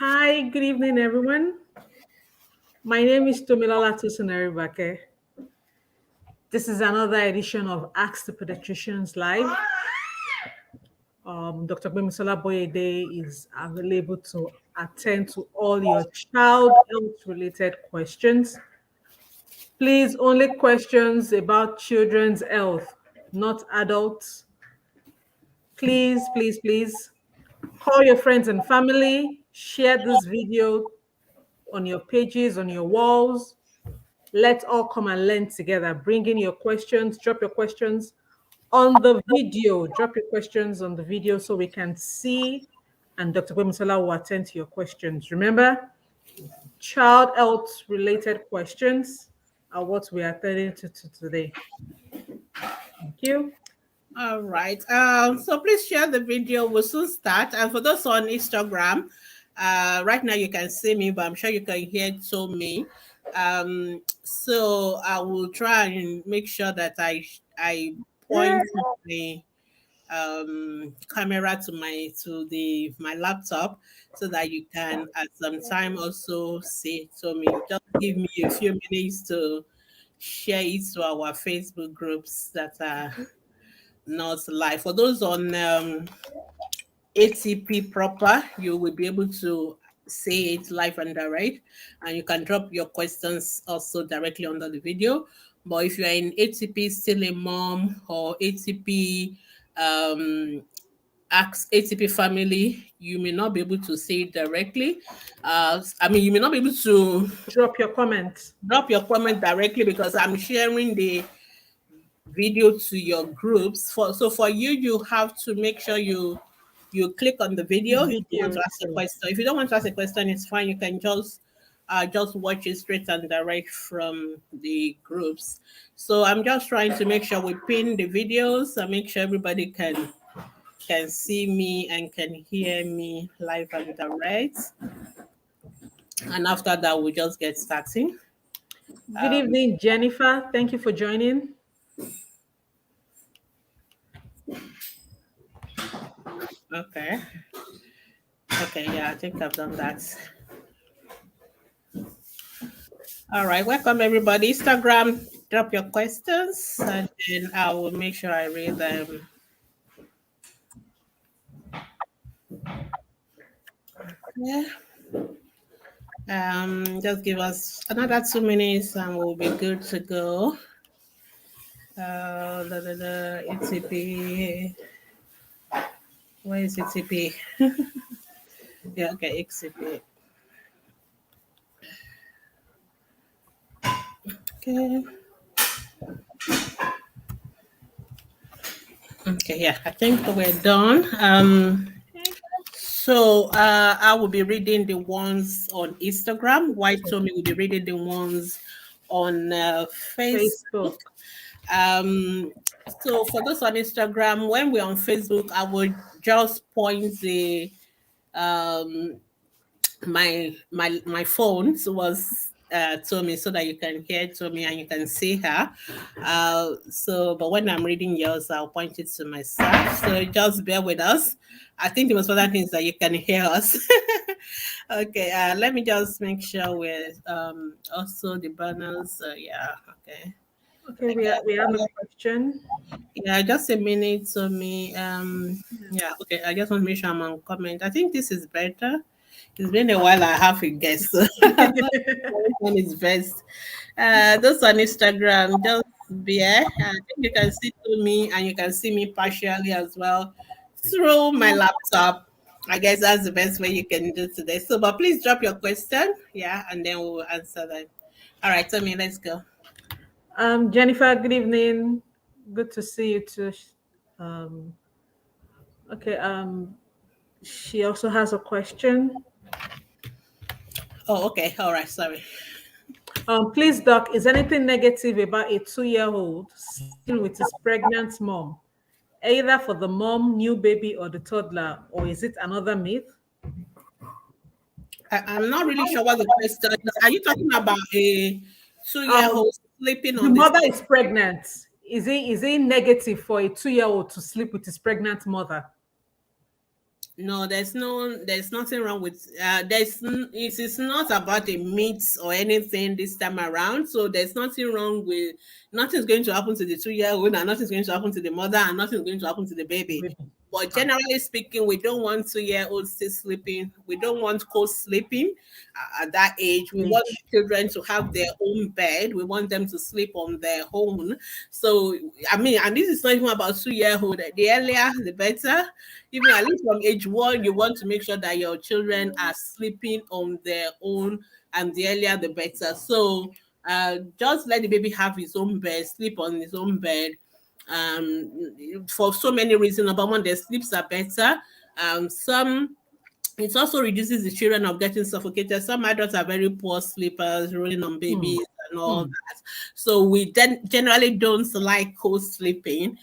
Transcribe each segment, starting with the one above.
Hi, good evening, everyone. My name is Tomilola Eribake. This is another edition of Ask the Pediatricians Live. Dr. Gbemisola Boyede is available to attend to all your child health-related questions. Please, only questions about children's health, not adults. Please, please, please, call your friends and family, share this video on your pages, on your walls. Let's all come and learn together. Bring in your questions, drop your questions on the video. Drop your questions on the video so we can see, and Dr. Gbemisola will attend to your questions. Remember, child health related questions are what we are attending to today. Thank you. All right. So please share the video. We'll soon start. And for those on Instagram, right now you can see me, but I'm sure you can hear Tomi. So I will try and make sure that I point the camera to my laptop so that you can at some time also see Tomi. Just give me a few minutes to share it to our Facebook groups that are not live. For those on ATP proper, you will be able to say it live and direct, and you can drop your questions also directly under the video. But if you are in ATP still a mom or ATP Ask ATP family, you may not be able to say it directly. You may not be able to drop your comment directly because I'm sharing the video to your groups. So for you, you have to make sure you click on the video if you want to ask a question. If you don't want to ask a question, it's fine. You can just watch it straight and direct from the groups. So I'm just trying to make sure we pin the videos and make sure everybody can see me and can hear me live and direct. And after that, we'll just get starting. Good evening, Jennifer. Thank you for joining. Okay, yeah, I think I've done that. All right, welcome everybody. Instagram, drop your questions and then I will make sure I read them. Yeah. Just give us another 2 minutes and we'll be good to go. ATP. Where is ATP? Yeah, okay, ATP. Okay. Okay, yeah, I think we're done. So I will be reading the ones on Instagram, while Tomi will be reading the ones on Facebook. So for those on Instagram, when we're on Facebook, I would just point the my phone towards Tomi so that you can hear Tomi and you can see her. But when I'm reading yours, I'll point it to myself. So just bear with us. I think the most important thing is that you can hear us. Okay, let me just make sure we're also the banners. Yeah, okay. Okay, we have a question. Yeah, just a minute, Tomi. Yeah, okay. I just want to make sure I'm on comment. I think this is better. It's been a while. I have a guess. One is best. Those on Instagram, just bear. I think you can see me and you can see me partially as well through my laptop. I guess that's the best way you can do today. So, but please drop your question, yeah, and then we'll answer them. All right, Tomi, let's go. Jennifer, good evening. Good to see you too. Okay. She also has a question. Oh, okay. All right. Sorry. Please, Doc, is anything negative about a 2-year-old sitting with his pregnant mom, either for the mom, new baby, or the toddler, or is it another myth? I'm not really sure what the question is. Are you talking about a 2-year-old sleeping on the mother is pregnant? Is it negative for a 2-year-old to sleep with his pregnant mother? No, there's nothing wrong with it is not about a meat or anything this time around. So there's nothing wrong with nothing's going to happen to the 2 year old, and nothing's going to happen to the mother, and nothing's going to happen to the baby. Baby. But Ah, generally speaking, we don't want 2 year olds still sleeping. We don't want co-sleeping at that age. We want age. children to have their own bed. We want them to sleep on their own. So I mean, and this is not even about 2 year old. The earlier, the better. Even at least from age one, you want to make sure that your children are sleeping on their own, and the earlier the better. So just let the baby have his own bed, sleep on his own bed. For so many reasons. Number one, their sleeps are better. Some it also reduces the children of getting suffocated. Some adults are very poor sleepers, rolling on Hmm. babies and all Hmm. that. So we then generally don't like co-sleeping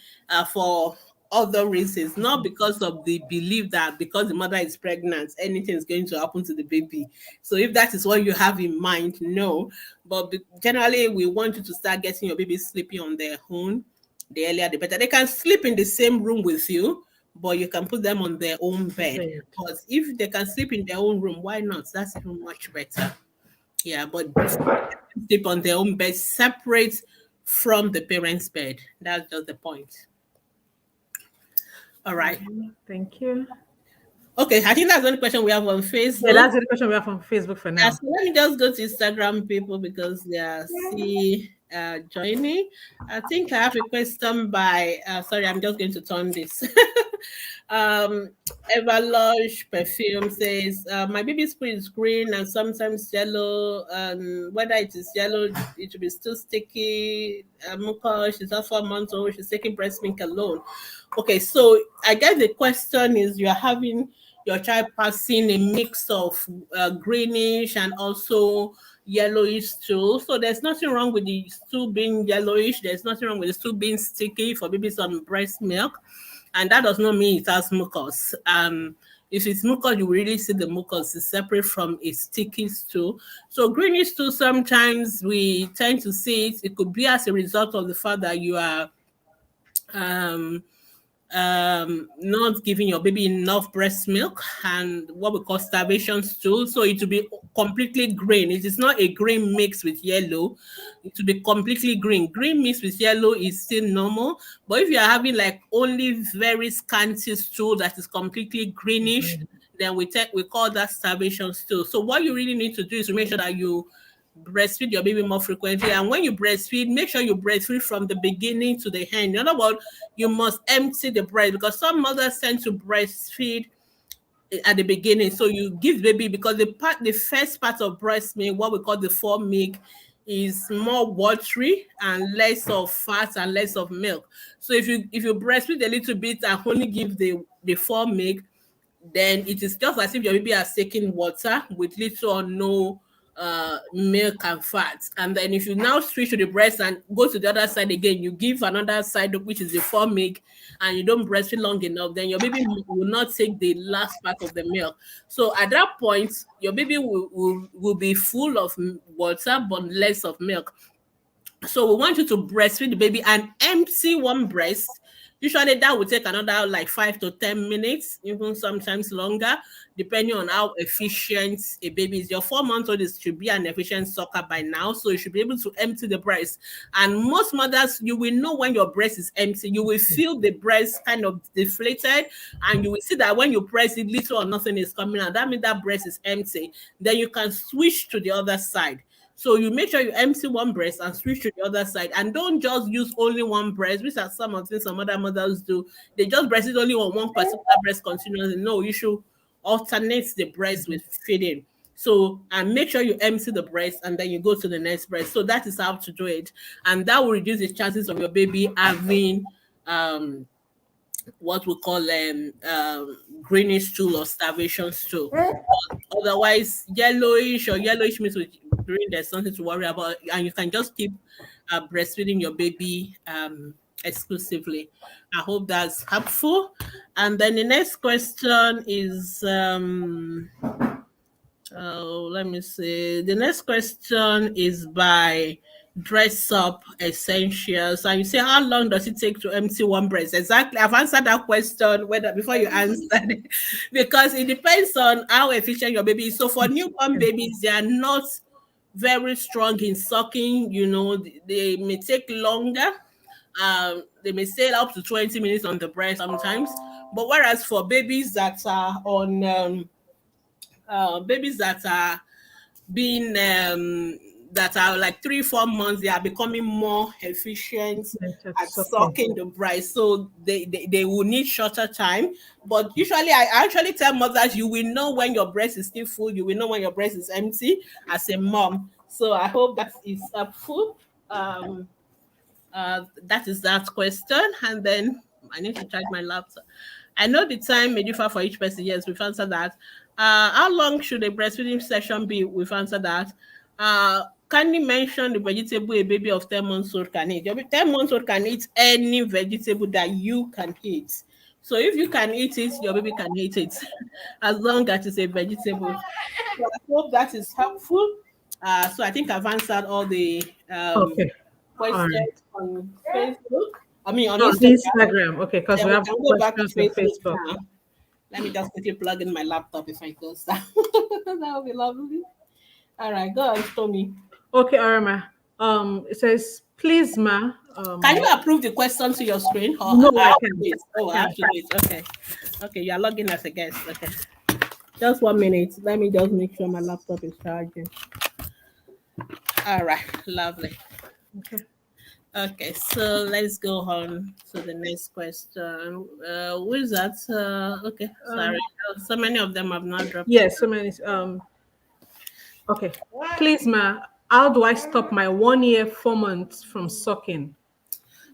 for other reasons, not because of the belief that because the mother is pregnant, anything is going to happen to the baby. So if that is what you have in mind, no. But generally, we want you to start getting your baby sleeping on their own. The earlier, the better. They can sleep in the same room with you, but you can put them on their own bed. Bed. But if they can sleep in their own room, why not? That's even much better. Yeah, but sleep on their own bed, separate from the parents' bed. That's just the point. All right. Thank you. Okay, I think that's the only question we have on Yeah, Facebook. that's the question we have on Facebook for Yeah, now. so let me just go to Instagram, people, because they are see joining. I think I have a question by sorry, I'm just going to turn this. um Eva Lush Perfume says my baby's food is green and sometimes yellow, and whether it is yellow it will be still sticky. Muka, she's not 4 months old, she's taking breast milk alone. Okay, so I guess the question is you're having your child passing a mix of greenish and also yellowish stool. So there's nothing wrong with the stool being yellowish. There's nothing wrong with the stool being sticky for babies on breast milk. And that does not mean it has mucus. If it's mucus, you will really see the mucus is separate from a sticky stool. So greenish stool, sometimes we tend to see it. It could be as a result of the fact that you are um, not giving your baby enough breast milk and what we call starvation stool. So it will be completely green. It is not a green mix with yellow. It will be completely green. Green mixed with yellow is still normal. But if you are having like only very scanty stool that is completely greenish, then we call that starvation stool. So what you really need to do is to make sure that you breastfeed your baby more frequently. And when you breastfeed, make sure you breastfeed from the beginning to the end. In other words, you must empty the breast because some mothers tend to breastfeed at the beginning. So you give baby because the first part of breast milk, what we call the fore milk, is more watery and less of fat and less of milk. So if you breastfeed a little bit and only give the fore milk, then it is just as if your baby has taken water with little or no milk and fat. And then if you now switch to the breast and go to the other side again, you give another side which is the fore milk, and you don't breastfeed long enough, then your baby will not take the last part of the milk. So at that point, your baby will be full of water but less of milk. So we want you to breastfeed the baby and empty one breast. Usually that will take another like 5 to 10 minutes, even sometimes longer, depending on how efficient a baby is. Your 4 month old should be an efficient sucker by now, so you should be able to empty the breast. And most mothers, you will know when your breast is empty. You will feel the breast kind of deflated, and you will see that when you press it, little or nothing is coming out. That means that breast is empty. Then you can switch to the other side. So you make sure you empty one breast and switch to the other side, and don't just use only one breast, which are some of the things some other mothers do. They just breastfeed only on one particular breast continuously. No, you should alternate the breast with feeding. So and make sure you empty the breast and then you go to the next breast. So that is how to do it, and that will reduce the chances of your baby having what we call greenish stool or starvation stool. Otherwise, yellowish means with green, there's something to worry about, and you can just keep breastfeeding your baby exclusively. I hope that's helpful. And then the next question is let me see. The next question is by dress up essentials, and you say how long does it take to empty one breast? Exactly, I've answered that question whether before you answered it, because it depends on how efficient your baby is. So for newborn babies, they are not very strong in sucking. They may take longer. They may stay up to 20 minutes on the breast sometimes. But whereas for babies that are being that are like 3-4 months, they are becoming more efficient at Okay. sucking the breast, so they will need shorter time. But usually I actually tell mothers, you will know when your breast is still full, you will know when your breast is empty as a mom. So I hope that is helpful. That is that question. And then I need to charge my laptop. I know the time may differ for each person. Yes, we've answered that. How long should a breastfeeding session be? We've answered that. Can you mention the vegetable a baby of 10 months old can eat? Your 10 months old can eat any vegetable that you can eat. So if you can eat it, your baby can eat it, as long as it's a vegetable. So I hope that is helpful. So I think I've answered all the Okay. All questions right. on Facebook. I mean, on On Instagram. Instagram. Okay, because Then we we have can go back to questions on Facebook Facebook. now. Let me just quickly plug in my laptop if I go down. That would be lovely. All right, go on, Tommy. Okay, Arama. It says, please, ma. Can you approve the question to your screen? Or No, I I have to can. wait. Oh, I I have can. to wait. Okay. Okay, you are logging as a guest. Okay. Just 1 minute. Let me just make sure my laptop is charging. All right, lovely. Okay. Okay, so let's go on to the next question. Who is that? Okay, sorry. Um. So many of them have not dropped it. Yes. So many. Okay. Please, ma. How do I stop my 1 year 4 months from sucking?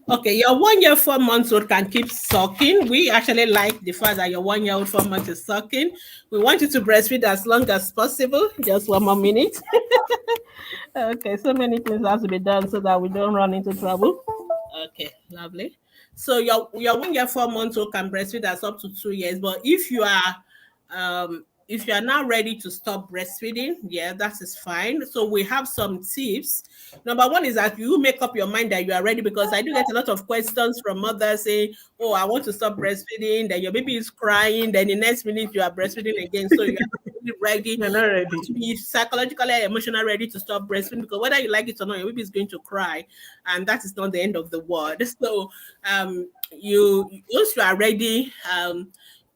Okay, your 1 year 4 months old can keep sucking. We actually like the fact that your 1 year old 4 months is sucking. We want you to breastfeed as long as possible. Just 1 more minute. Okay, so many things have to be done so that we don't run into trouble. Okay, lovely. So your 1 year 4 months old can breastfeed as up to 2 years, but if you are now ready to stop breastfeeding, yeah, that is fine. So we have some tips. Number one is that you make up your mind that you are ready, because I do get a lot of questions from mothers saying, "Oh, I want to stop breastfeeding." Then your baby is crying. Then the next minute you are breastfeeding again. So you are not really ready. You're not You have ready. to be psychologically and emotionally ready to stop breastfeeding, because whether you like it or not, your baby is going to cry, and that is not the end of the world. So you once you are ready,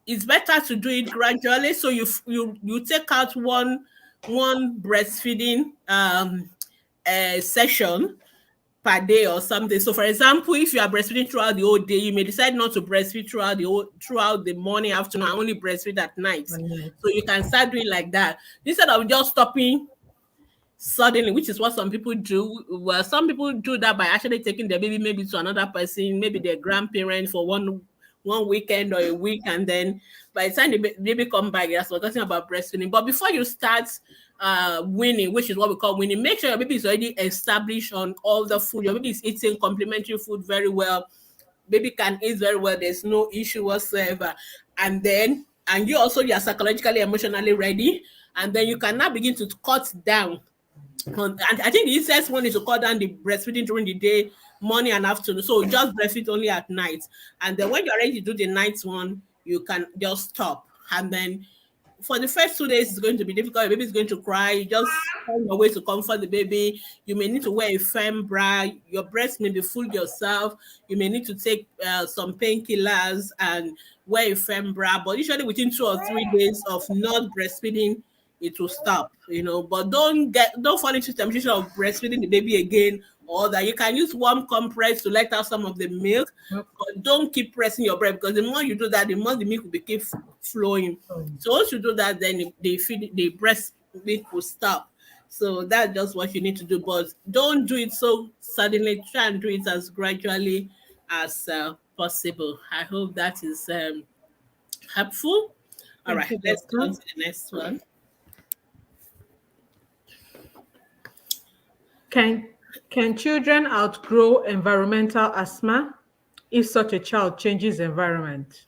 it's better to do it gradually. So you take out one breastfeeding session per day or something. So, for example, if you are breastfeeding throughout the whole day, you may decide not to breastfeed throughout the morning, afternoon, and only breastfeed at night. Right. So you can start doing like that instead of just stopping suddenly, which is what some people do. Well, some people do that by actually taking their baby maybe to another person, maybe their grandparent for one weekend or a week, and then by the time the baby come back, you're forgetting about breastfeeding. But before you start weaning, which is what we call weaning, make sure your baby is already established on all the food. Your baby is eating complementary food very well. Baby can eat very well. There's no issue whatsoever. And you also, you are psychologically, emotionally ready, and then you can now begin to cut down and I think the easiest one is to cut down the breastfeeding during the day, morning and afternoon. So just breastfeed only at night. And then when you're ready to do the night one, you can just stop. And then for the first 2 days, it's going to be difficult. Your baby is going to cry. You just find a way to comfort the baby. You may need to wear a firm bra. Your breast may be full yourself. You may need to take some painkillers and wear a firm bra. But usually within 2 or 3 days of not breastfeeding, it will stop. But don't fall into temptation of breastfeeding the baby again, or that you can use warm compress to let out some of the milk, but don't keep pressing your breast, because the more you do that, the more the milk will keep flowing. So once you do that, then the breast milk will stop. So that's just what you need to do, but don't do it so suddenly. Try and do it as gradually as possible. I hope that is helpful. All Thank right, you, let's go on doctor. to the next one. Can children outgrow environmental asthma if such a child changes environment?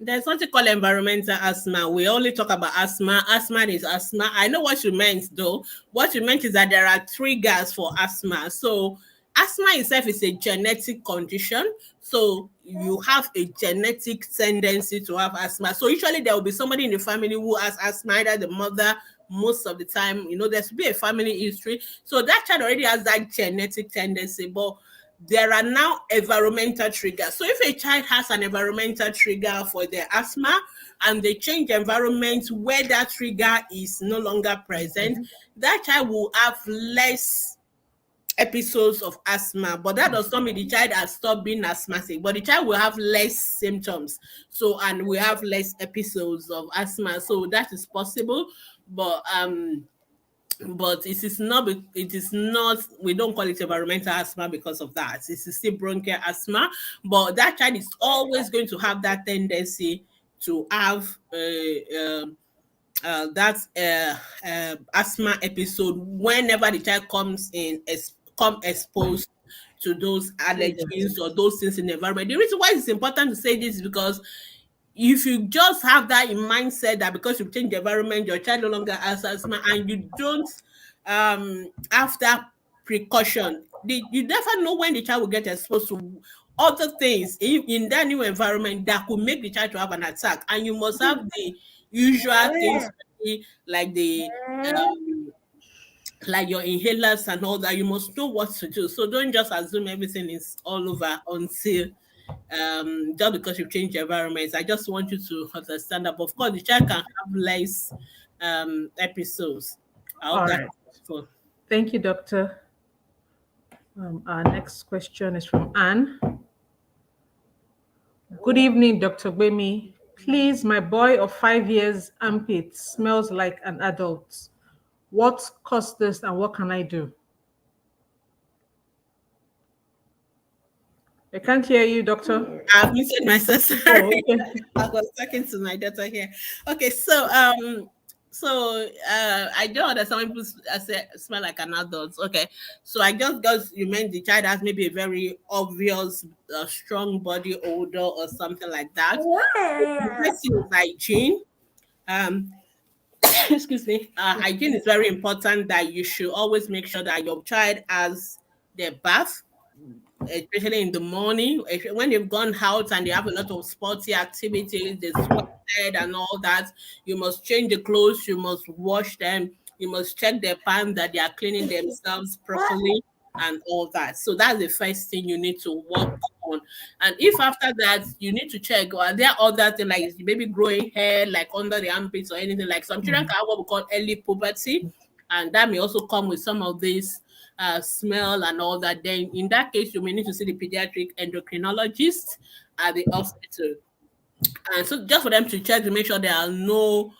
There's something called environmental asthma. We only talk about asthma. Asthma is asthma. I know what you meant though. What you meant is that there are triggers for asthma. So asthma itself is a genetic condition. So you have a genetic tendency to have asthma. So usually there will be somebody in the family who has asthma, either the mother, most of the time, there should be a family history. So that child already has that genetic tendency. But there are now environmental triggers. So if a child has an environmental trigger for their asthma and they change environment where that trigger is no longer present, that child will have less episodes of asthma. But that does not mean the child has stopped being asthmatic, but the child will have less symptoms. So, and we have less episodes of asthma. So that is possible. But it is not, we don't call it environmental asthma because of that. It is still bronchial asthma, but that child is always going to have that tendency to have that asthma episode whenever the child come exposed to those allergens or those things in the environment. The reason why it's important to say this is because if you just have that in mindset that because you change the environment, your child no longer has asthma, and you don't have that precaution, you never know when the child will get exposed to other things in that new environment that could make the child to have an attack. And you must have the usual things like the like your inhalers and all that. You must know what to do. So don't just assume everything is all over until just because you've changed your environment. I just want you to understand that. But of course, the child can have less episodes. I hope All that's right. useful. Thank you, doctor. Our next question is from Anne. Good evening, Dr. Gbemi. Please, my boy of 5 years armpit smells like an adult. What caused this and what can I do? I can't hear you, doctor. I've muted myself. Oh, Sorry. okay. I was talking to my daughter here. Okay, so I don't understand when people smell like an adult. Okay, so I just because you meant the child has maybe a very obvious strong body odor or something like that. The first thing is hygiene. Um, excuse me. Hygiene is very important. That you should always make sure that your child has their bath, especially in the morning. When they've gone out and they have a lot of sporty activities, they sweated and all that, you must change the clothes, you must wash them, you must check their pants that they are cleaning themselves properly and all that. So that's the first thing you need to work on. And if after that you need to check, are there other things like maybe growing hair like under the armpits or anything, like some children can have what we call early puberty, and that may also come with some of these smell and all that. Then in that case, you may need to see the pediatric endocrinologist at the hospital. And so just for them to check to make sure there are no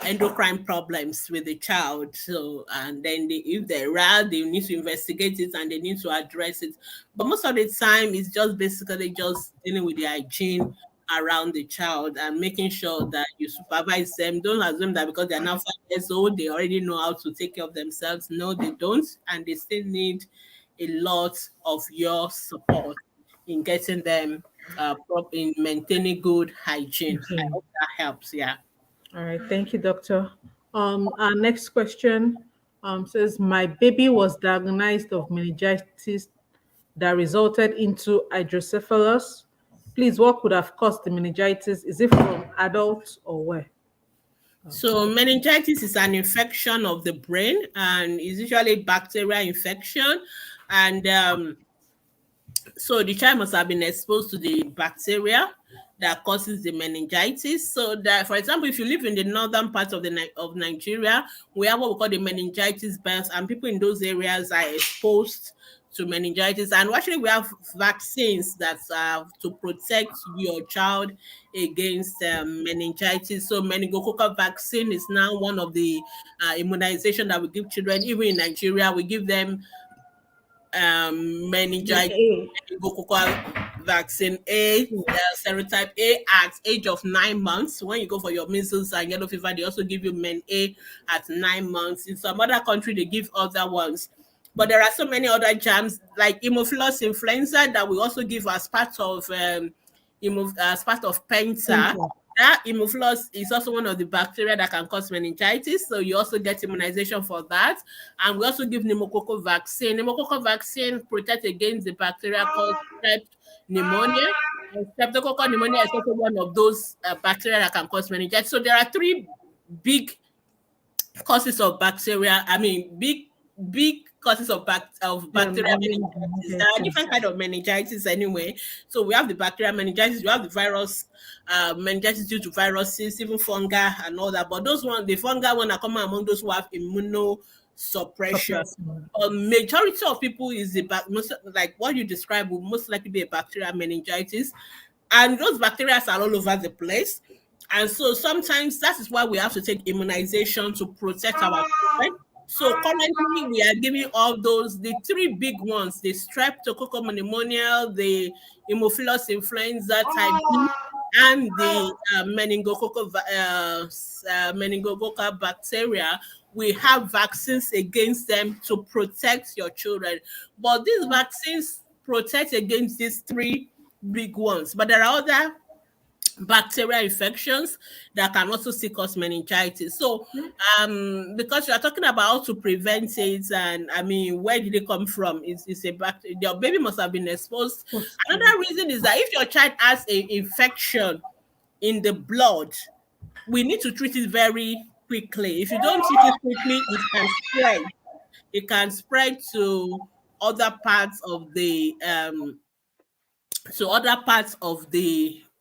endocrine problems with the child. So, and then if they're rare, they need to investigate it and they need to address it. But most of the time, it's just basically just dealing with the hygiene around the child and making sure that you supervise them. Don't assume that because they're now 5 years old, they already know how to take care of themselves. No, they don't. And they still need a lot of your support in getting them in maintaining good hygiene. I Okay. hope that helps. Yeah. All right. Thank you, doctor. Our next question says, my baby was diagnosed of meningitis that resulted into hydrocephalus. Please, what could have caused the meningitis? Is it from adults or where? So meningitis is an infection of the brain and is usually bacterial infection. And so the child must have been exposed to the bacteria that causes the meningitis. So that, for example, if you live in the northern part of of Nigeria, we have what we call the meningitis belts, and people in those areas are exposed to meningitis. And actually, we have vaccines that to protect your child against meningitis. So meningococcal vaccine is now one of the immunization that we give children. Even in Nigeria, we give them meningitis meningococcal vaccine A, serotype A at age of 9 months. When you go for your measles and yellow fever, they also give you Men A at 9 months. In some other country, they give other ones. But there are so many other germs like Haemophilus influenza that we also give as part of as part of penta. Enter. That Haemophilus is also one of the bacteria that can cause meningitis, so you also get immunization for that. And we also give pneumococcal vaccine. Pneumococcal vaccine protects against the bacteria called strep pneumonia. And streptococcal pneumonia is also one of those bacteria that can cause meningitis. So there are three big causes of bacteria. I mean, big causes of bacterial meningitis. There are different kind of meningitis anyway. So we have the bacterial meningitis, we have the virus meningitis due to viruses, even fungi and all that. But those one, the fungi one are common among those who have immunosuppression. A majority of people is most, like what you described, will most likely be a bacterial meningitis, and those bacteria are all over the place. And so sometimes that is why we have to take immunization to protect our children. So currently we are giving all those, the three big ones, the streptococcal pneumonia, the Haemophilus influenza type B, and the meningococcal bacteria. We have vaccines against them to protect your children. But these vaccines protect against these three big ones. But there are other bacterial infections that can also still cause meningitis. So, because you are talking about how to prevent it, and I mean, where did it come from? It's a bacteria. Your baby must have been exposed. Another reason is that if your child has an infection in the blood, we need to treat it very quickly. If you don't treat it quickly, it can spread. It can spread to other parts of the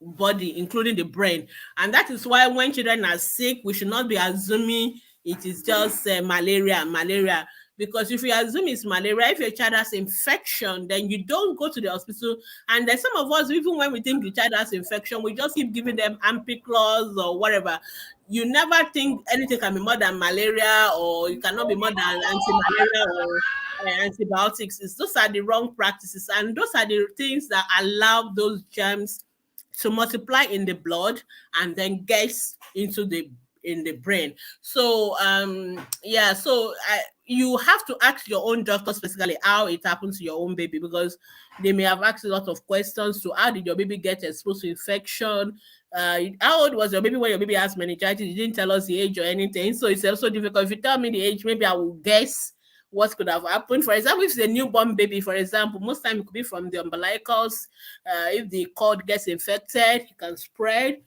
body, including the brain. And that is why when children are sick, we should not be assuming it is just malaria. Because if you assume it's malaria, if your child has infection, then you don't go to the hospital. And then some of us, even when we think the child has infection, we just keep giving them ampiclos or whatever. You never think anything can be more than malaria, or it cannot be more than anti-malaria or antibiotics. Those are the wrong practices, and those are the things that allow those germs to multiply in the blood and then gets into the brain. So you have to ask your own doctor specifically how it happens to your own baby, because they may have asked a lot of questions to how did your baby get exposed to infection. How old was your baby when your baby has meningitis? You didn't tell us the age or anything, so it's also difficult. If you tell me the age, maybe I will guess what could have happened. For example, if it's a newborn baby, for example, most time it could be from the umbilicals. If the cord gets infected, it can spread.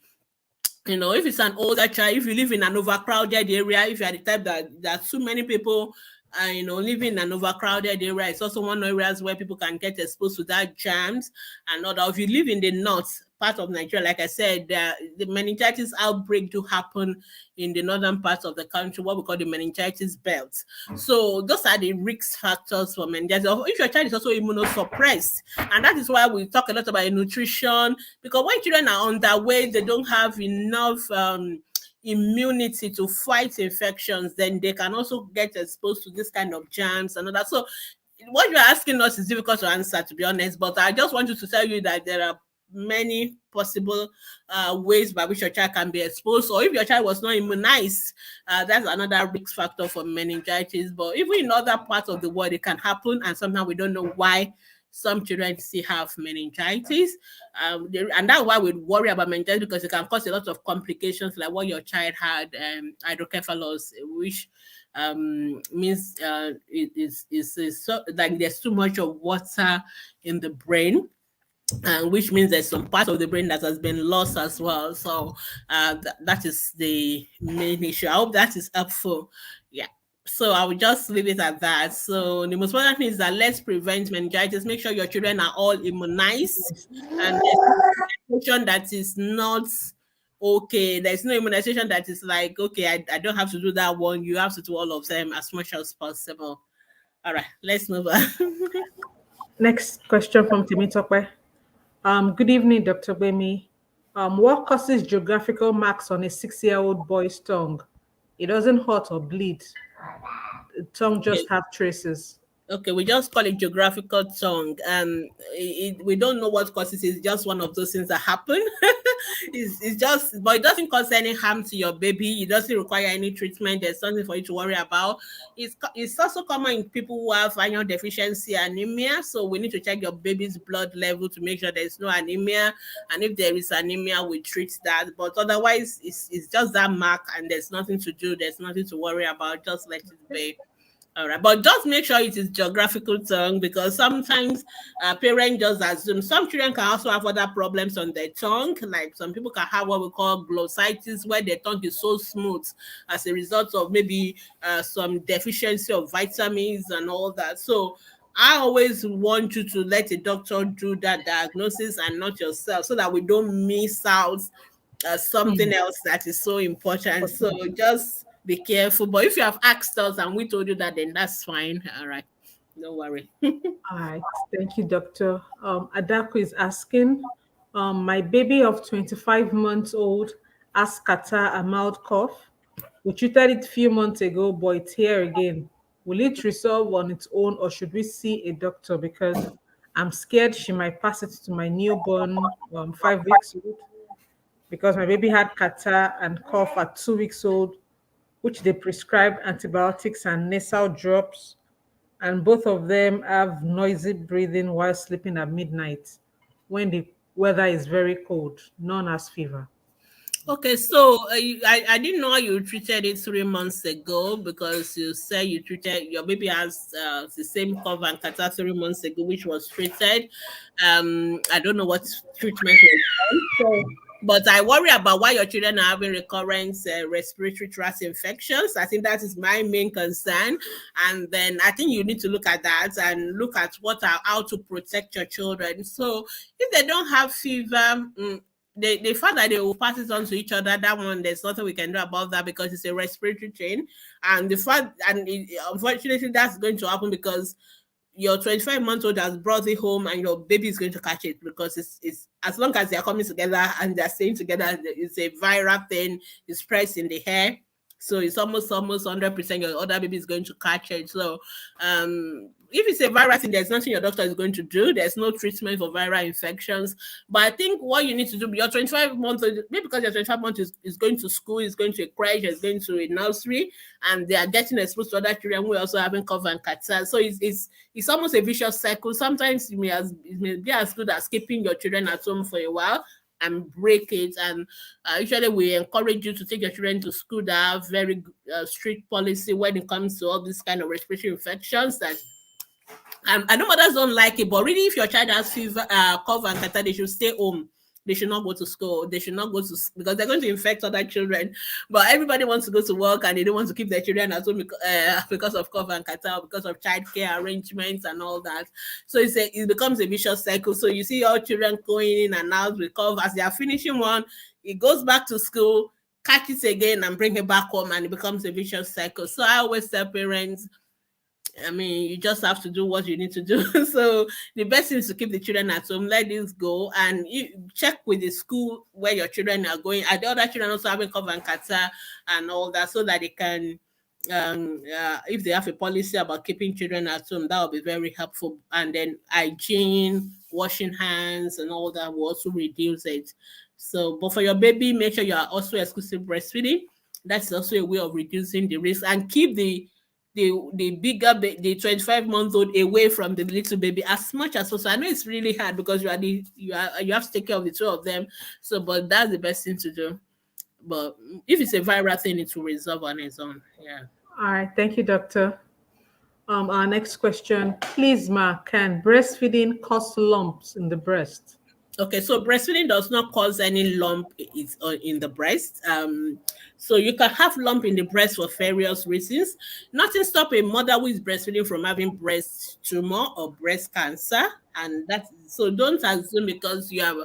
If it's an older child, if you live in an overcrowded area, if you are the type that there are too many people, living in an overcrowded area, it's also one of the areas where people can get exposed to that germs and all that. If you live in the north part of Nigeria, like I said, the meningitis outbreak do happen in the northern part of the country, what we call the meningitis belt. So those are the risk factors for meningitis. If your child is also immunosuppressed, and that is why we talk a lot about nutrition, because when children are underweight, they don't have enough immunity to fight infections, then they can also get exposed to this kind of germs and all that. So what you're asking us is difficult to answer, to be honest, but I just want you to tell you that there are many possible ways by which your child can be exposed. Or if your child was not immunized, that's another risk factor for meningitis. But even in other parts of the world, it can happen, and sometimes we don't know why some children still have meningitis. And that's why we worry about meningitis, because it can cause a lot of complications, like what your child had, hydrocephalus, which means it's so, like there's too much of water in the brain, which means there's some part of the brain that has been lost as well. So that is the main issue. I hope that is helpful. Yeah. So I will just leave it at that. So the most important thing is that let's prevent meningitis. Make sure your children are all immunized, and there's immunization that is not okay. There's no immunization that is like, okay, I don't have to do that one. You have to do all of them as much as possible. All right, let's move on. Next question from Temitope. Good evening, Dr. Gbemi. What causes geographical marks on a 6-year-old boy's tongue? It doesn't hurt or bleed. The tongue just have traces. Okay, we just call it geographical tongue. We don't know what causes it. It's just one of those things that happen. It's just, but it doesn't cause any harm to your baby. It doesn't require any treatment. There's nothing for you to worry about. It's also common in people who have iron deficiency anemia. So we need to check your baby's blood level to make sure there's no anemia. And if there is anemia, we treat that. But otherwise, it's just that mark, and there's nothing to do. There's nothing to worry about. Just let it be. All right, but just make sure it is geographical tongue, because sometimes parents just assume. Some children can also have other problems on their tongue. Like some people can have what we call glossitis, where their tongue is so smooth as a result of maybe some deficiency of vitamins and all that. So I always want you to let a doctor do that diagnosis and not yourself, so that we don't miss out something Hmm. else that is so important. So just be careful. But if you have asked us and we told you that, then that's fine. All right. Don't worry. All right. Thank you, doctor. Adako is asking, my baby of 25 months old has catarrh and mild cough. We treated it a few months ago, but it's here again. Will it resolve on its own, or should we see a doctor? Because I'm scared she might pass it to my newborn, 5 weeks old, because my baby had catarrh and cough at 2 weeks old, which they prescribed antibiotics and nasal drops, and both of them have noisy breathing while sleeping at midnight when the weather is very cold. None has fever. Okay, so I didn't know you treated it 3 months ago, because you said you treated your baby has the same cough and catarrh 3 months ago, which was treated. I don't know what treatment was done. So, but I worry about why your children are having recurrent respiratory tract infections. I think that is my main concern, and then I think you need to look at that and look at how to protect your children. So if they don't have fever. The fact that they will pass it on to each other, that one, there's nothing we can do about that, because it's a respiratory chain. And the fact, and unfortunately, that's going to happen because your 25-month-old has brought it home, and your baby is going to catch it, because it's as long as they're coming together and they're staying together, it's a viral thing. It spreads in the hair. So it's almost 100% your other baby is going to catch it. So if it's a viral thing, there's nothing your doctor is going to do. There's no treatment for viral infections. But I think what you need to do, your 25 months, maybe because your 25 months is going to school, is going to a crèche, is going to a nursery, and they are getting exposed to other children who are also having cough and catarrh. So it's almost a vicious cycle. Sometimes it may be as good as keeping your children at home for a while and break it. And usually we encourage you to take your children to school that have very strict policy when it comes to all these kind of respiratory infections. That I know mothers don't like it, but really, if your child has fever, cough and catarrh, they should stay home. They should not go to school. They should not go to, because they're going to infect other children. But everybody wants to go to work, and they don't want to keep their children at home because of cough and catarrh, because of childcare arrangements and all that. So it becomes a vicious cycle. So you see all children going in and out with cough. As they are finishing one, it goes back to school, catch it again, and bring it back home, and it becomes a vicious cycle. So I always tell parents, I mean, you just have to do what you need to do. So the best thing is to keep the children at home, let this go, and you check with the school where your children are going. Are the other children also having cough and catarrh and all that, so that they can, if they have a policy about keeping children at home, that will be very helpful. And then hygiene, washing hands, and all that will also reduce it. So, but for your baby, make sure you are also exclusive breastfeeding. That's also a way of reducing the risk, and keep the bigger the 25-month-old away from the little baby as much as possible. I know it's really hard, because you have to take care of the two of them. So, but that's the best thing to do. But if it's a viral thing, it will resolve on its own. Yeah. All right. Thank you, doctor. Our next question. Please, ma, can breastfeeding cause lumps in the breast? Okay, so breastfeeding does not cause any lump in the breast. So you can have lump in the breast for various reasons. Nothing stop a mother who is breastfeeding from having breast tumor or breast cancer, and that. So don't assume because you have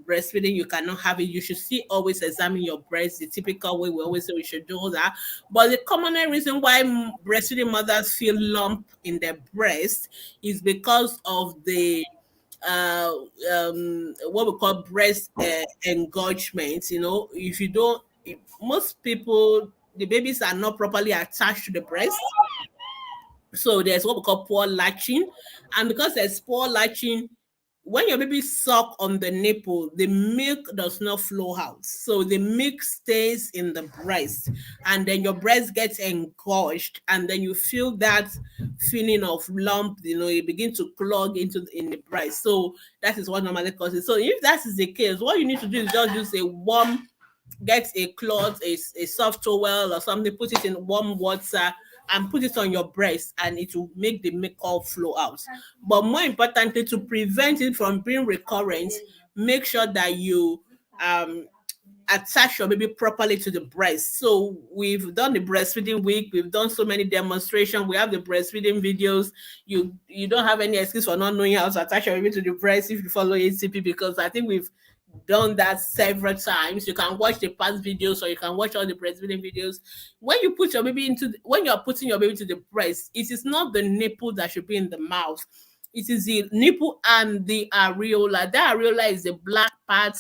breastfeeding you cannot have it. You should still always examine your breast. The typical way we always say we should do that. But the common reason why breastfeeding mothers feel lump in their breast is because of the uh what we call breast engorgement. If you don't, if most people, the babies are not properly attached to the breast, so there's what we call poor latching. And because there's poor latching, when your baby suck on the nipple, the milk does not flow out. So the milk stays in the breast, and then your breast gets engorged, and then you feel that feeling of lump, it begin to clog in the breast. So that is what normally causes. So if that is the case, what you need to do is just use a warm, get a cloth, a soft towel or something, put it in warm water and put it on your breast, and it will make the milk all flow out. But more importantly, to prevent it from being recurrent, make sure that you um attach your baby properly to the breast. So we've done the breastfeeding week, we've done so many demonstrations, we have the breastfeeding videos. You don't have any excuse for not knowing how to attach your baby to the breast if you follow ATP, because I think we've done that several times. You can watch the past videos, or you can watch all the breastfeeding videos. When you put your baby when you're putting your baby to the breast, it is not the nipple that should be in the mouth. It is the nipple and the areola. That areola is the black part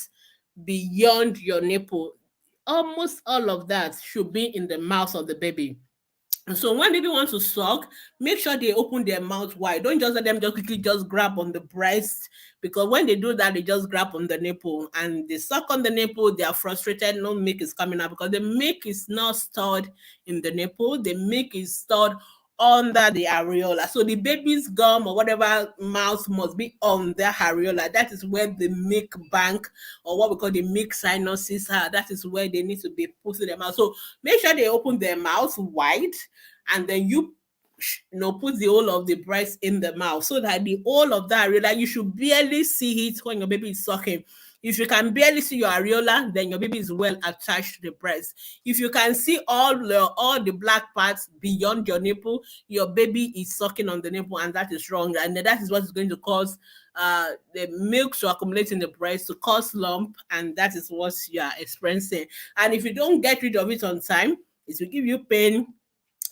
beyond your nipple. Almost all of that should be in the mouth of the baby. So when baby wants to suck, make sure they open their mouth wide. Don't just let them just quickly just grab on the breast, because when they do that, they just grab on the nipple and they suck on the nipple. They are frustrated. No milk is coming out because the milk is not stored in the nipple. The milk is stored under the areola. So the baby's gum or whatever mouth must be on the areola. That is where the milk bank, or what we call the milk sinuses are. That is where they need to be put in their mouth. So make sure they open their mouth wide, and then put the whole of the breast in the mouth, so that the whole of the areola, you should barely see it when your baby is sucking. If you can barely see your areola, then your baby is well attached to the breast. If you can see all the black parts beyond your nipple, your baby is sucking on the nipple, and that is wrong. And that is what is going to cause the milk to accumulate in the breast, to cause lump, and that is what you are experiencing. And if you don't get rid of it on time, it will give you pain.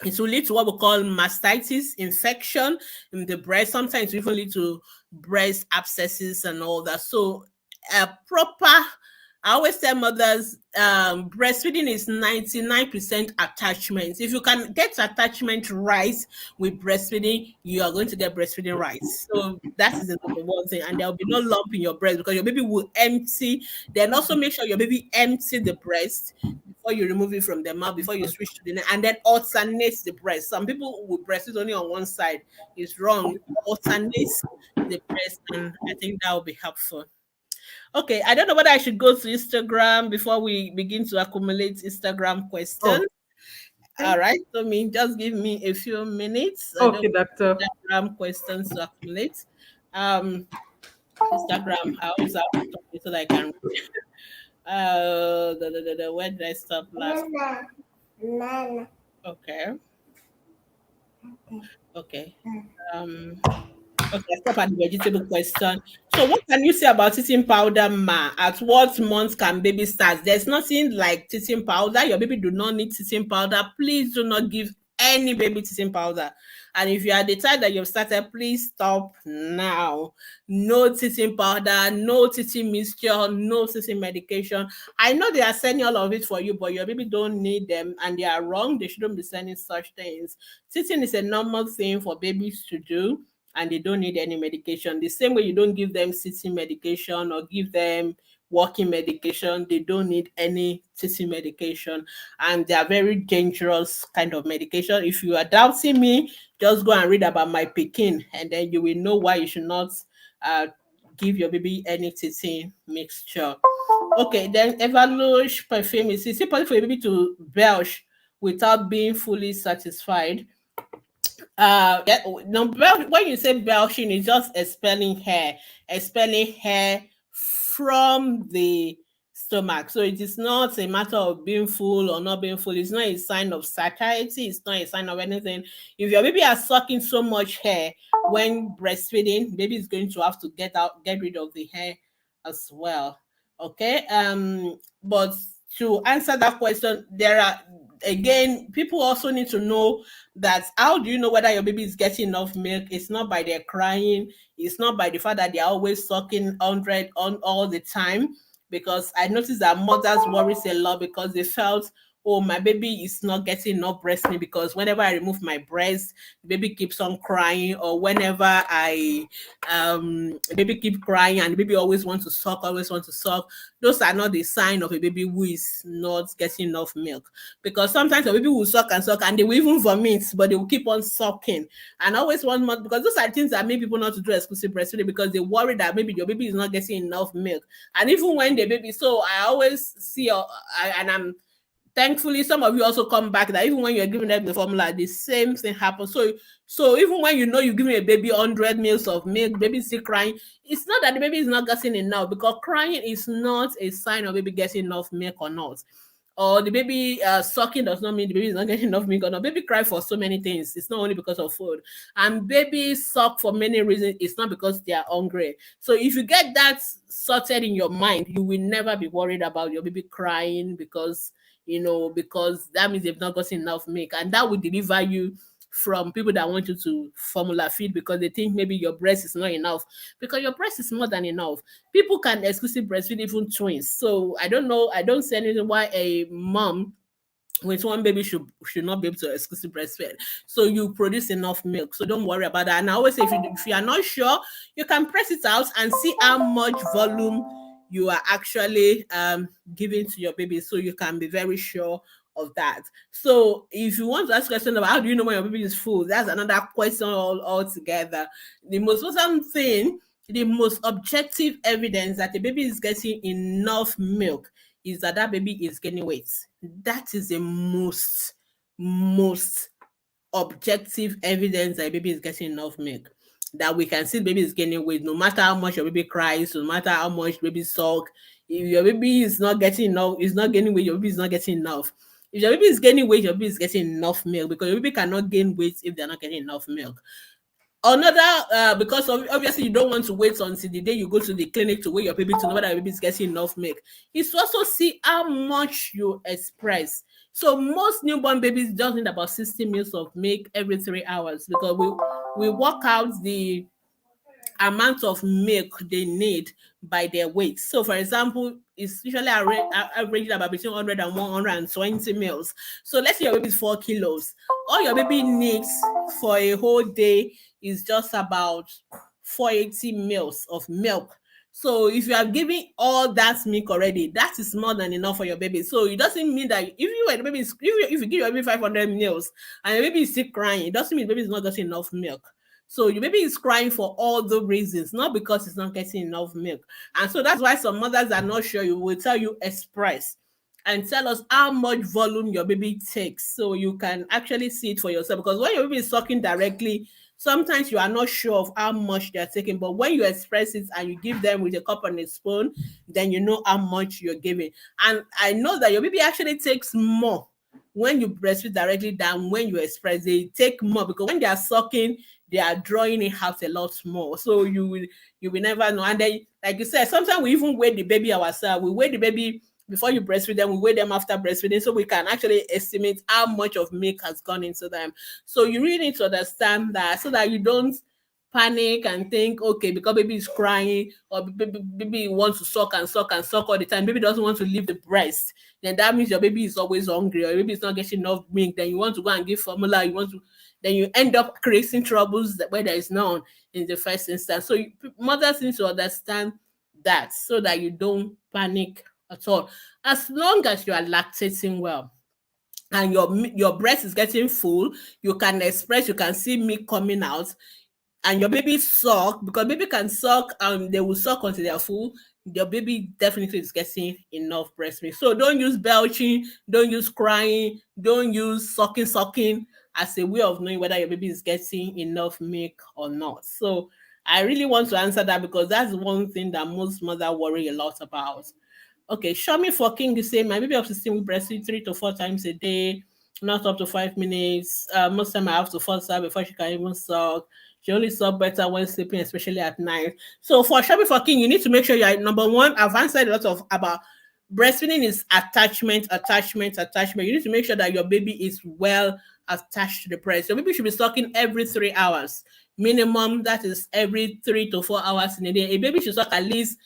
It will lead to what we call mastitis, infection in the breast. Sometimes it even lead to breast abscesses and all that. So I always tell mothers, breastfeeding is 99% attachment. If you can get attachment right with breastfeeding, you are going to get breastfeeding right. So that is the number one thing. And there will be no lump in your breast, because your baby will empty. Then also make sure your baby empty the breast before you remove it from the mouth, before you switch to the neck, and then alternate the breast. Some people will breastfeed only on one side. It's wrong. Alternate the breast, and I think that will be helpful. Okay, I don't know whether I should go to Instagram before we begin to accumulate Instagram questions. Oh, All right, so just give me a few minutes. I don't okay, want doctor. Instagram questions to accumulate. Um, Instagram, I always have to talk so that I can. Where did I stop last? Okay, okay. Um, Okay, stop at the vegetable question. So, what can you say about teething powder, ma? At what month can baby start? There's nothing like teething powder. Your baby do not need teething powder. Please do not give any baby teething powder. And if you are the type that you've started, please stop now. No teething powder, no teething mixture, no teething medication. I know they are sending all of it for you, but your baby don't need them, and they are wrong. They shouldn't be sending such things. Teething is a normal thing for babies to do, and they don't need any medication. The same way you don't give them sitting medication or give them walking medication, they don't need any sitting medication. And they are very dangerous kind of medication. If you are doubting me, just go and read about my Pekin, and then you will know why you should not uh, give your baby any sitting mixture. Okay, then Evaluation perfume. Is it possible for your baby to belch without being fully satisfied? Yeah, no, when you say belching, it's just expelling hair from the stomach. So it is not a matter of being full or not being full. It's not a sign of satiety. It's not a sign of anything. If your baby is sucking so much hair when breastfeeding, baby is going to have to get rid of the hair as well. Okay. But to answer that question, people also need to know that how do you know whether your baby is getting enough milk? It's not by their crying. It's not by the fact that they're always sucking 100 on all the time. Because I noticed that mothers worries a lot because they felt oh, my baby is not getting enough breast milk because whenever I remove my breast, the baby keeps on crying, or whenever the baby keep crying and the baby always wants to suck, always wants to suck. Those are not the sign of a baby who is not getting enough milk. Because sometimes a baby will suck and they will even vomit, but they will keep on sucking. And always one month, because those are things that make people not to do exclusive breastfeeding, because they worry that maybe your baby is not getting enough milk. And even when the baby, so I always see, and I'm thankfully some of you also come back that even when you're giving them the formula, the same thing happens. So even when you know you're giving a baby 100 mils of milk, baby still crying, it's not that the baby is not getting enough, because crying is not a sign of baby getting enough milk or not. Or the baby sucking does not mean the baby is not getting enough milk or not. Baby cry for so many things. It's not only because of food. And babies suck for many reasons. It's not because they are hungry. So if you get that sorted in your mind, you will never be worried about your baby crying because that means they've not gotten enough milk. And that will deliver you from people that want you to formula feed because they think maybe your breast is not enough, because your breast is more than enough. People can exclusive breastfeed even twins. So I don't know, I don't see anything why a mom with one baby should not be able to exclusive breastfeed. So you produce enough milk. So don't worry about that. And I always say if you are not sure, you can press it out and see how much volume you are actually giving to your baby. So you can be very sure of that. So if you want to ask questions about how do you know when your baby is full, that's another question altogether. The most important thing, the most objective evidence that the baby is getting enough milk is that baby is gaining weight. That is the most objective evidence that a baby is getting enough milk. That we can see the baby is gaining weight, no matter how much your baby cries, no matter how much baby suck. If your baby is not getting enough, is not gaining weight, your baby is not getting enough. If your baby is gaining weight, your baby is getting enough milk, because your baby cannot gain weight if they're not getting enough milk. Another, because obviously you don't want to wait until the day you go to the clinic to weigh your baby to know whether your baby is getting enough milk. Is to also see how much you express. So most newborn babies just need about 60 mils of milk every 3 hours, because we work out the amount of milk they need by their weight. So, for example, it's usually averaging about between 100 and 120 mils. So, let's say your baby is 4 kilos. All your baby needs for a whole day is just about 480 mils of milk. So if you are giving all that milk already, that is more than enough for your baby. So it doesn't mean that if you were the baby, if you give your baby 500 mils and your baby is still crying, it doesn't mean the baby is not getting enough milk. So your baby is crying for all the reasons, not because it's not getting enough milk. And so that's why some mothers are not sure. You will tell you express and tell us how much volume your baby takes, so you can actually see it for yourself. Because when your baby is sucking directly, sometimes you are not sure of how much they're taking. But when you express it and you give them with a cup and a spoon, then you know how much you're giving. And I know that your baby actually takes more when you breastfeed directly than when you express. They take more, because when they are sucking, they are drawing it out a lot more. So you will never know. And then, like you said, sometimes we even weigh the baby ourselves. We weigh the baby before you breastfeed them, we weigh them after breastfeeding, so we can actually estimate how much of milk has gone into them. So you really need to understand that, so that you don't panic and think, okay, because baby is crying, or baby wants to suck and suck and suck all the time, baby doesn't want to leave the breast, then that means your baby is always hungry, or your baby is not getting enough milk. Then you want to go and give formula, then you end up creating troubles where there is none in the first instance. So mothers need to understand that, so that you don't panic at all. As long as you are lactating well and your breast is getting full, you can express, you can see milk coming out, and your baby suck, because baby can suck and they will suck until they are full, your baby definitely is getting enough breast milk. So don't use belching, don't use crying, don't use sucking as a way of knowing whether your baby is getting enough milk or not. So I really want to answer that, because that's one thing that most mothers worry a lot about. Okay, show me for King is saying my baby of 16 will breastfeed 3 to 4 times a day, not up to 5 minutes. Most time I have to force her before she can even suck. She only suck better when sleeping, especially at night. So for Shabby for King, you need to make sure you are number one. I've answered a lot of about breastfeeding is attachment. You need to make sure that your baby is well attached to the breast. Your baby should be sucking every 3 hours. Minimum, that is every 3 to 4 hours in a day. A baby should suck at least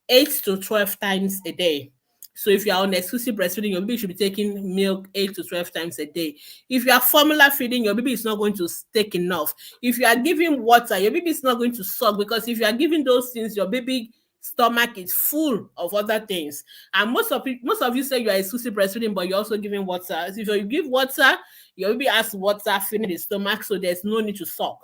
8 to 12 times a day. So if you are on exclusive breastfeeding, your baby should be taking milk 8 to 12 times a day. If you are formula feeding, your baby is not going to take enough. If you are giving water, your baby is not going to suck, because if you are giving those things, your baby stomach is full of other things. And most of you say you are exclusive breastfeeding, but you're also giving water. So if you give water, your baby has water filling the stomach, so there's no need to suck.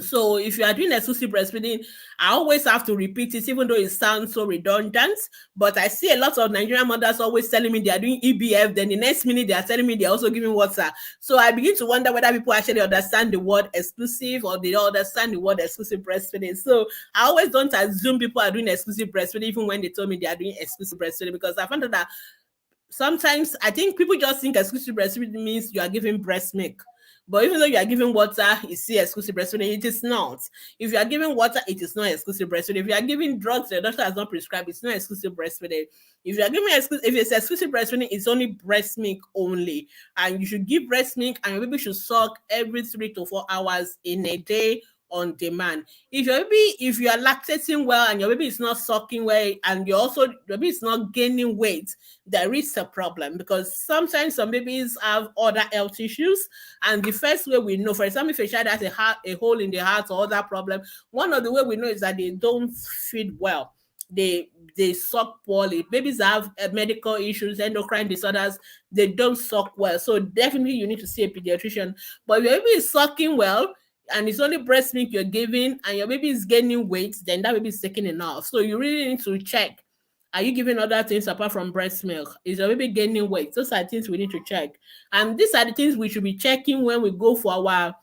So if you are doing exclusive breastfeeding, I always have to repeat it, even though it sounds so redundant. But I see a lot of Nigerian mothers always telling me they are doing EBF, then the next minute they are telling me they are also giving water. So I begin to wonder whether people actually understand the word exclusive, or they don't understand the word exclusive breastfeeding. So I always don't assume people are doing exclusive breastfeeding, even when they told me they are doing exclusive breastfeeding, because I found out that sometimes I think people just think exclusive breastfeeding means you are giving breast milk. But even though you are giving water, it's still exclusive breastfeeding. It is not. If you are giving water, it is not exclusive breastfeeding. If you are giving drugs the doctor has not prescribed, it's not exclusive breastfeeding. If you are giving if it's exclusive breastfeeding, it's only breast milk only. And you should give breast milk, and your baby should suck every 3 to 4 hours in a day on demand. If you are lactating well and your baby is not sucking well, and your baby is not gaining weight, there is a problem, because sometimes some babies have other health issues. And the first way we know, for example, if a child has a hole in the heart or other problem, one of the way we know is that they don't feed well. They suck poorly. Babies have medical issues, endocrine disorders, they don't suck well. So definitely you need to see a pediatrician. But if your baby is sucking well, and it's only breast milk you're giving, and your baby is gaining weight, then that baby is taking enough. So you really need to check. Are you giving other things apart from breast milk? Is your baby gaining weight? Those are things we need to check. And these are the things we should be checking when we go for our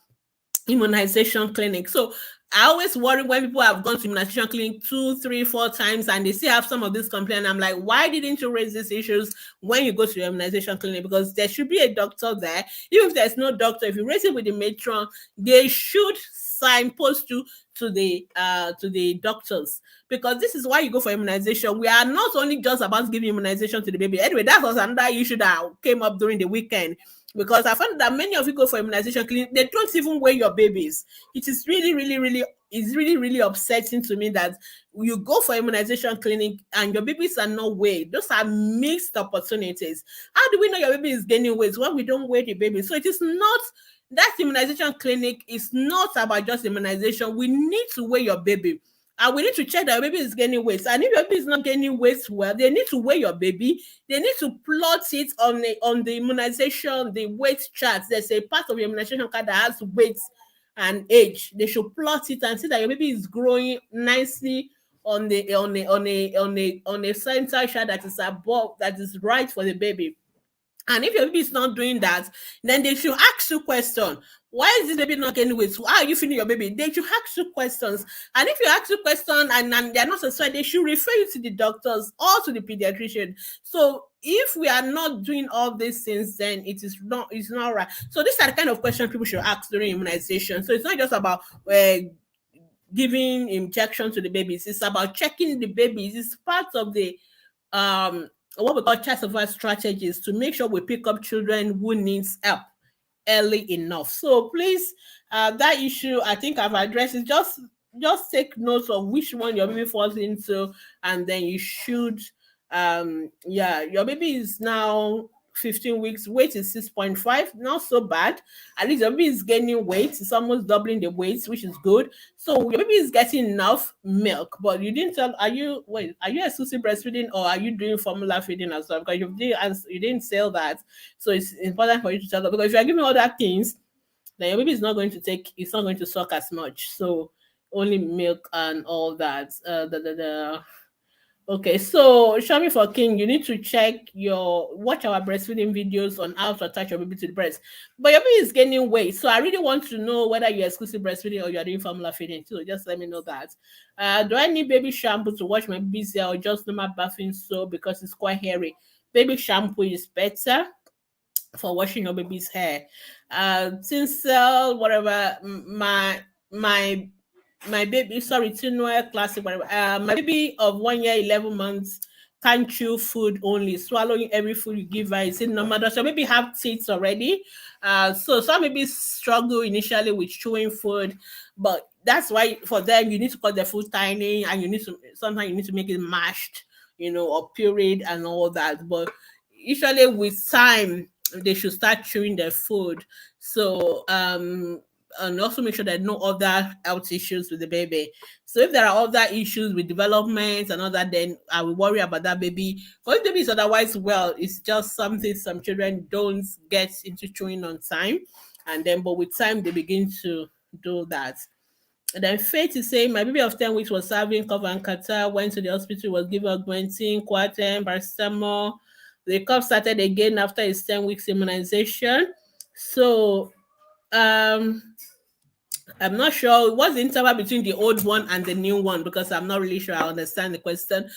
immunization clinic. So I always worry when people have gone to immunization clinic 2, 3, 4 times, and they still have some of this complaint. I'm like, why didn't you raise these issues when you go to your immunization clinic? Because there should be a doctor there. Even if there's no doctor, if you raise it with the matron, they should signpost you to the doctors, because this is why you go for immunization. We are not only just about giving immunization to the baby. Anyway, that was another issue that came up during the weekend, because I found that many of you go for immunization clinic, they don't even weigh your babies. It is really upsetting to me that you go for immunization clinic and your babies are not weighed. Those are mixed opportunities. How do we know your baby is gaining weight when we don't weigh the baby? So it is not, that immunization clinic is not about just immunization. We need to weigh your baby. And we need to check that your baby is gaining weight. And if your baby is not gaining weight well, they need to weigh your baby. They need to plot it on the immunization, the weight chart. There's a part of your immunization card that has weight and age. They should plot it and see that your baby is growing nicely on a center chart that is above, that is right for the baby. And if your baby is not doing that, then they should ask you questions. Why is this baby not getting weight? How are you feeding your baby? They should ask you questions. And if you ask you questions and they're not satisfied, they should refer you to the doctors or to the pediatrician. So if we are not doing all these things, then it's not right. So these are the kind of questions people should ask during immunization. So it's not just about giving injection to the babies. It's about checking the babies. It's part of the what we call child survival strategies to make sure we pick up children who needs help early enough. So please, that issue I think I've addressed is just take notes of which one your baby falls into, and then you should your baby is now 15 weeks, weight is 6.5, not so bad. At least your baby is gaining weight, it's almost doubling the weight, which is good. So your baby is getting enough milk, but you didn't tell, are you exclusive breastfeeding or are you doing formula feeding as well? Because you didn't sell that. So it's important for you to tell that, because if you're giving other things, then your baby is not going to it's not going to suck as much. So only milk and all that. Okay, so Shami for King, you need to watch our breastfeeding videos on how to attach your baby to the breast. But your baby is gaining weight, so I really want to know whether you're exclusive breastfeeding or you're doing formula feeding. So just let me know that. Do I need baby shampoo to wash my baby's hair or just normal bathing soap because it's quite hairy? Baby shampoo is better for washing your baby's hair. Tinsel, whatever, my baby, sorry, Tinwell Classic, whatever. My baby of 1 year, 11 months can't chew food only, swallowing every food you give her. Is it normal? Does your baby have teeth already? So some babies struggle initially with chewing food, but that's why for them you need to cut the food tiny, and sometimes you need to make it mashed. or period and all that. But usually with time, they should start chewing their food. So and also make sure there are no other health issues with the baby. So if there are other issues with development and all that, then I will worry about that baby. But if the baby is otherwise well, it's just something some children don't get into chewing on time. And then but with time they begin to do that. And then Faith is saying, my baby of 10 weeks was having cough and catarrh, went to the hospital, was given augmentin, Coartem, paracetamol. The cough started again after his 10 weeks immunization. So I'm not sure what's the interval between the old one and the new one, because I'm not really sure I understand the question.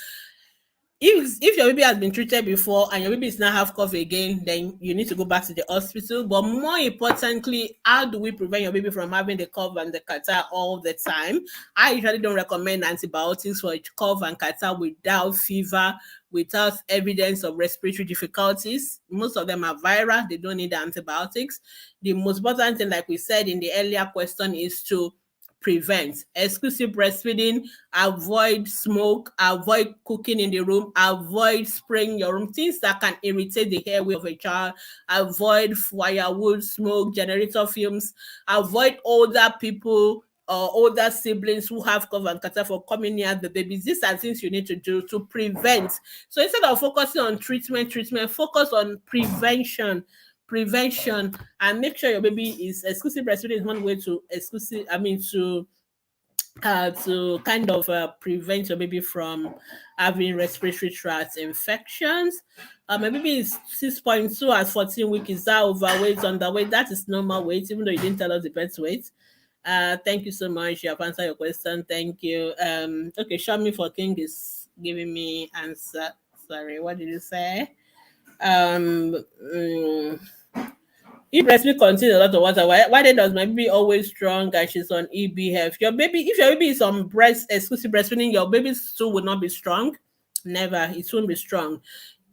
If your baby has been treated before and your baby is now have cough again, then you need to go back to the hospital. But more importantly, how do we prevent your baby from having the cough and the catarrh all the time? I usually don't recommend antibiotics for cough and catarrh without fever, without evidence of respiratory difficulties. Most of them are viral. They don't need antibiotics. The most important thing, like we said in the earlier question, is to prevent exclusive breastfeeding, avoid smoke, avoid cooking in the room, avoid spraying your room, things that can irritate the airway of a child, avoid firewood, smoke, generator fumes, avoid older people or older siblings who have cough and catarrh for coming near the babies. These are things you need to do to prevent. So instead of focusing on treatment, focus on prevention, and make sure your baby is exclusive breastfeeding is one way to to kind of prevent your baby from having respiratory tract infections. My baby is 6.2 at 14 weeks. Is that overweight, underweight? That is normal weight, even though you didn't tell us the birth weight. Thank you so much. You have answered your question. Thank you. Okay, show me for King is giving me answer. Sorry, what did you say? If breastfeed contains a lot of water, why then does my baby always strong and she's on EBF? If your baby is on exclusive breastfeeding, your baby's stool will not be strong. Never, it won't be strong.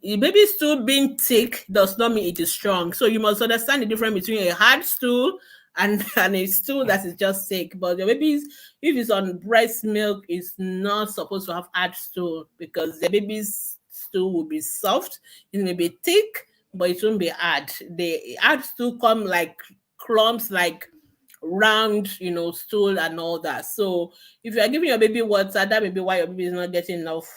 The baby's stool being thick does not mean it is strong. So you must understand the difference between a hard stool and a stool that is just thick. But your baby's, if it's on breast milk, is not supposed to have hard stool, because the baby's stool will be soft. It may be thick, but it won't be hard. The hard stool come like clumps, like round, stool and all that. So if you are giving your baby water, that may be why your baby is not getting enough.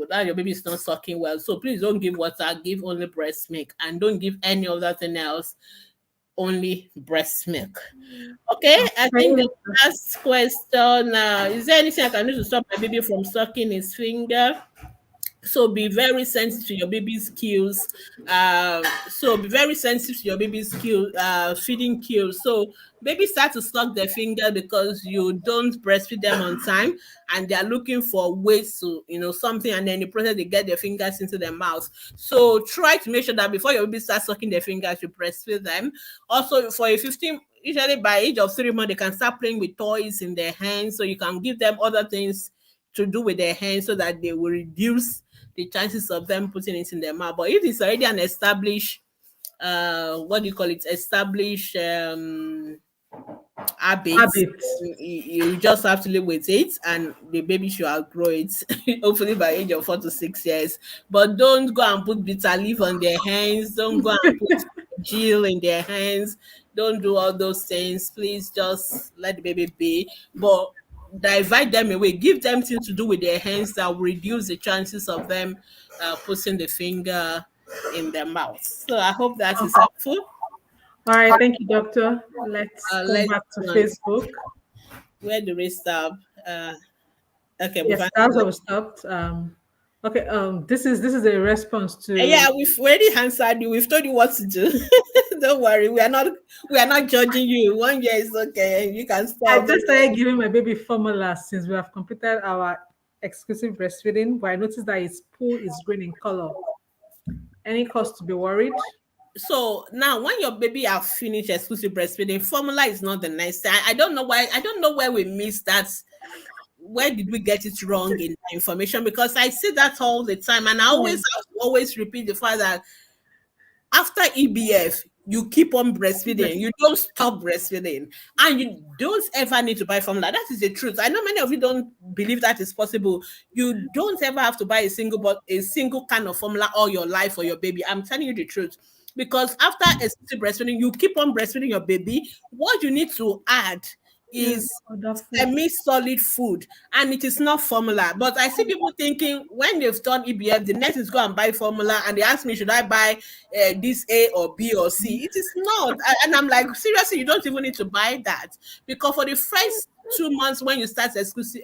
That your baby is not sucking well. So please don't give water, give only breast milk, and don't give any other thing else. Only breast milk. Okay, I think the last question. Is there anything I can do to stop my baby from sucking his finger? So be very sensitive to your baby's cues. Feeding cues. So babies start to suck their finger because you don't breastfeed them on time, and they are looking for ways to, something, and then in the process they get their fingers into their mouth. So try to make sure that before your baby starts sucking their fingers, you breastfeed them. Also, for a 15, usually by age of 3 months, they can start playing with toys in their hands. So you can give them other things to do with their hands so that they will reduce the chances of them putting it in their mouth. But if it's already an established, established habits, you just have to live with it, and the baby should outgrow it, hopefully by age of 4 to 6 years. But don't go and put bitter leaf on their hands. Don't go and put gel in their hands. Don't do all those things. Please just let the baby be. But divide them away. Give them things to do with their hands that will reduce the chances of them putting the finger in their mouth. So I hope that is helpful. All right, thank you, doctor. Let's back to Facebook. Where do we stop? Okay, yes, that's where we stopped. Okay, this is a response to. Yeah, we've already answered you. We've told you what to do. Don't worry, we are not judging you. 1 year is okay. You can stop. I just started giving my baby formula since we have completed our exclusive breastfeeding, but I noticed that his poo is green in color. Any cause to be worried? So now, when your baby have finished exclusive breastfeeding, formula is not the next thing. I don't know why. I don't know where we missed that. Where did we get it wrong in the information? Because I see that all the time, and I always repeat the fact that after EBF, you keep on breastfeeding. You don't stop breastfeeding, and you don't ever need to buy formula. That is the truth. I know many of you don't believe that is possible. You don't ever have to buy a single kind of formula all your life for your baby. I'm telling you the truth. Because after exclusive breastfeeding, you keep on breastfeeding your baby. What you need to add Yes, is other food. semi-solid food, and it is not formula. But I see people thinking when they've done EBF, the next is go and buy formula, and they ask me, should I buy this A or B or C? It is not. And I'm like, seriously, you don't even need to buy that, because for the first 2 months when you start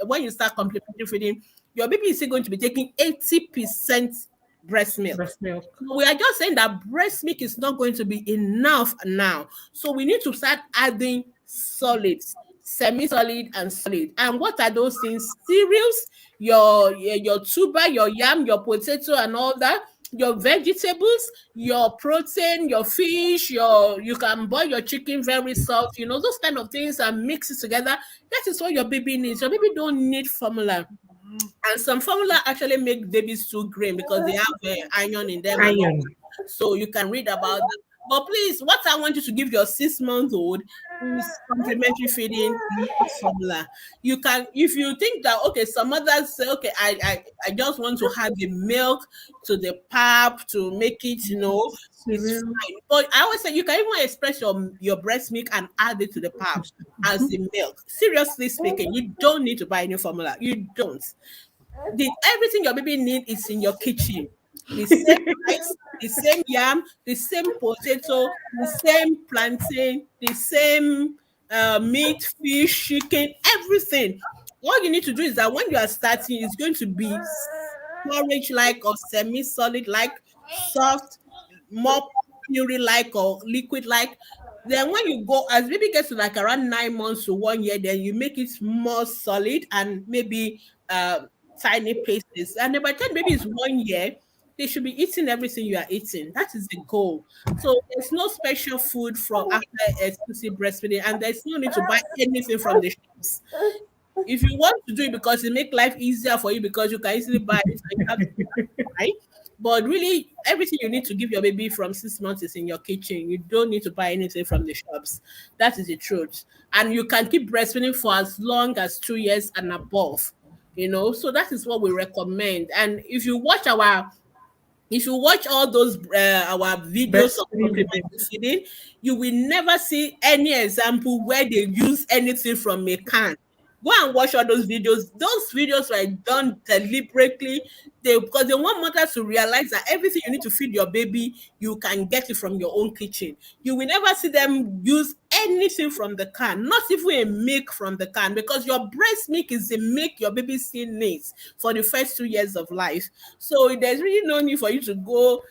when you start complementary feeding, your baby is still going to be taking 80% breast milk. Breast milk. We are just saying that breast milk is not going to be enough now. So we need to start adding solids, semi-solid and solid. And what are those things? Cereals, your tuber, your yam, your potato and all that, your vegetables, your protein, your fish, you can boil your chicken very soft, those kind of things, and mix it together. That is what your baby needs. Your baby don't need formula. And some formula actually make babies too green because they have iron in them and all. Iron. So you can read about that. But please, what I want you to give your 6 month old is complementary feeding, not formula. You can, if you think that, okay, some others say, okay, I just want to have the milk to the pap to make it, it's Cereal. fine. But I always say you can even express your breast milk and add it to the pap as the milk. Seriously speaking, you don't need to buy any formula. You don't. Everything your baby need is in your kitchen. The same rice, the same yam, the same potato, the same plantain, the same meat, fish, chicken, everything. All you need to do is that when you are starting, it's going to be porridge like or semi-solid like, soft, more puree like or liquid like. Then when you go, as baby gets to like around 9 months to 1 year, then you make it more solid and maybe tiny pieces. And then by the time baby is 1 year, they should be eating everything you are eating. That is the goal. So there's no special food from after exclusive breastfeeding, and there's no need to buy anything from the shops. If you want to do it because it make life easier for you, because you can easily buy it, and you have to buy. But really, everything you need to give your baby from 6 months is in your kitchen. You don't need to buy anything from the shops. That is the truth. And you can keep breastfeeding for as long as 2 years and above. So that is what we recommend. And if you watch all those our videos of Breastfeeding complementary videos. feeding, you will never see any example where they use anything from a can. Go and watch all those videos. Those videos were done deliberately. Because they want mothers to realize that everything you need to feed your baby, you can get it from your own kitchen. You will never see them use anything from the can, not even a milk from the can, because your breast milk is the milk your baby still needs for the first 2 years of life. So there's really no need for you to go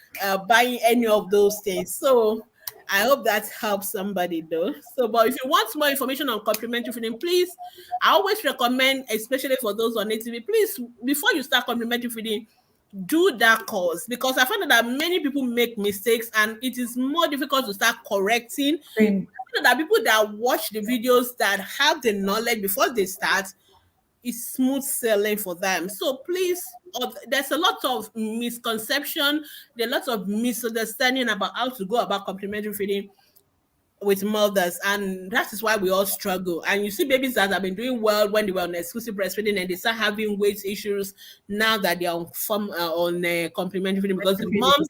buying any of those things. So I hope that helps somebody though. So, but if you want more information on complementary feeding, please, I always recommend, especially for those on ATV, please, before you start complementary feeding, do that course, because I found out that many people make mistakes and it is more difficult to start correcting. Thing. I found out that people that watch the videos that have the knowledge before they start, is smooth sailing for them. So please, there's a lot of misconception, there are lots of misunderstanding about how to go about complementary feeding with mothers, and that is why we all struggle. And you see babies that have been doing well when they were on exclusive breastfeeding, and they start having weight issues now that they are on complementary feeding, because the Breastfeeding. moms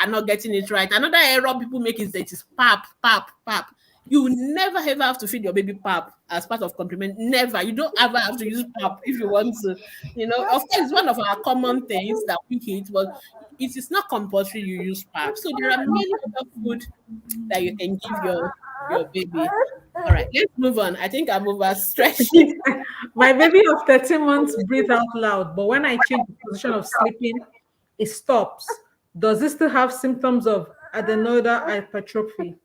are not getting it right. Another error people make is that it is pap, pap, pap. You never ever have to feed your baby pap as part of complement. Never. You don't ever have to use pap if you want to. Of course, it's one of our common things that we eat, but it is not compulsory you use pap. So there are many other food that you can give your baby. All right, let's move on. I think I'm over stretching. My baby of 13 months breathe out loud, but when I change the position of sleeping, it stops. Does this still have symptoms of adenoidal hypertrophy?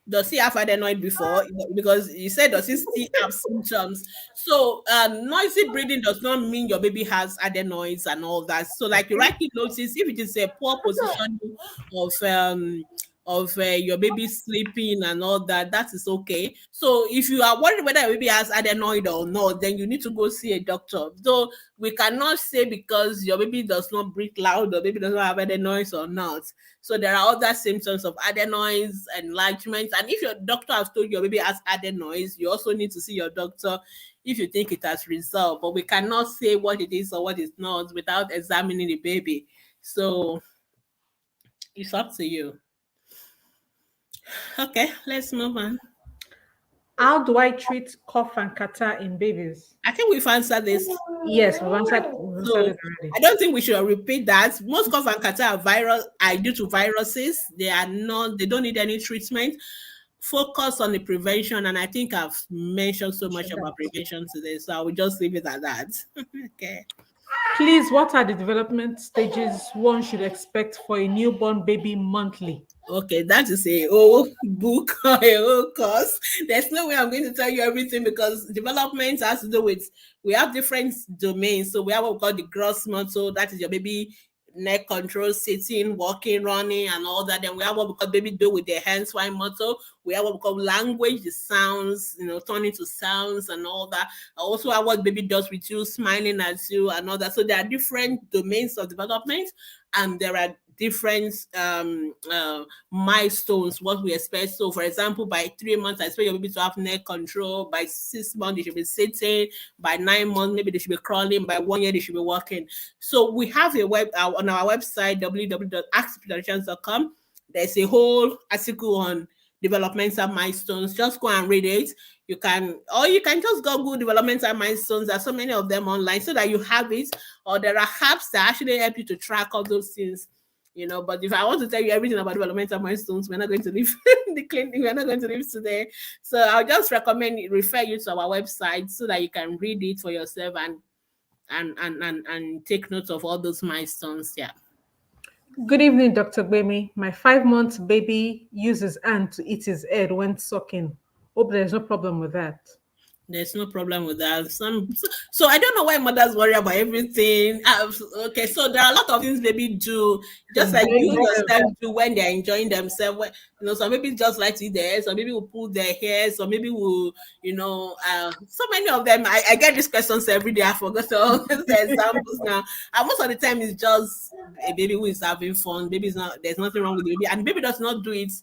Does he have adenoid before? Because you said does he still have symptoms? So noisy breathing does not mean your baby has adenoids and all that. So like you rightly notice, if it is a poor positioning of of your baby sleeping and all that, that is okay. So if you are worried whether your baby has adenoid or not, then you need to go see a doctor. So we cannot say because your baby does not breathe loud or baby does not have adenoids or not. So there are other symptoms of adenoids, enlargement, and if your doctor has told you your baby has adenoids, you also need to see your doctor if you think it has resolved. But we cannot say what it is or what it's not without examining the baby. So it's up to you. Okay, let's move on. How do I treat cough and catarrh in babies? I think we've answered this. Yes, we've answered So it already. I don't think we should repeat that. Most cough and catarrh are due to viruses. They are not, they don't need any treatment. Focus on the prevention. And I think I've mentioned so much about prevention today. So I will just leave it at that. Okay. Please, what are the development stages one should expect for a newborn baby monthly? Okay, that is a whole book or a whole course. There's no way I'm going to tell you everything because development has to do with, we have different domains. So we have what we call the gross motor, that is your baby neck control, sitting, walking, running, and all that. Then we have what we call baby do with their hands, fine motor. We have what we call language, the sounds, turning to sounds and all that. Also, have what baby does with you, smiling at you and all that. So there are different domains of development, and there are different milestones what we expect. So for example, by 3 months I expect your baby to have neck control. By 6 months they should be sitting. By 9 months maybe they should be crawling. By 1 year they should be walking. So we have a web on our website www.askpediatricians.com. There's a whole article on developmental milestones. Just go and read it. You can, or you can just Google developmental milestones. There are so many of them online so that you have it. Or there are apps that actually help you to track all those things. But if I want to tell you everything about developmental milestones, we're not going to leave the clinic. We're not going to leave today. So I'll just refer you to our website so that you can read it for yourself and take note of all those milestones. Yeah. Good evening, Dr. Gbemi. My 5 month baby uses hand to eat his head when sucking. Hope there's no problem with that. There's no problem with that. So I don't know why mothers worry about everything. Okay, so there are a lot of things baby do, just like you yourself do when they're enjoying themselves. Some babies just like to eat their hair. Some maybe will pull their hair. Some maybe will, so many of them. I get these questions every day. I forgot all the examples now. And most of the time, it's just a baby who is having fun. Baby is not. There's nothing wrong with the baby, and the baby does not do it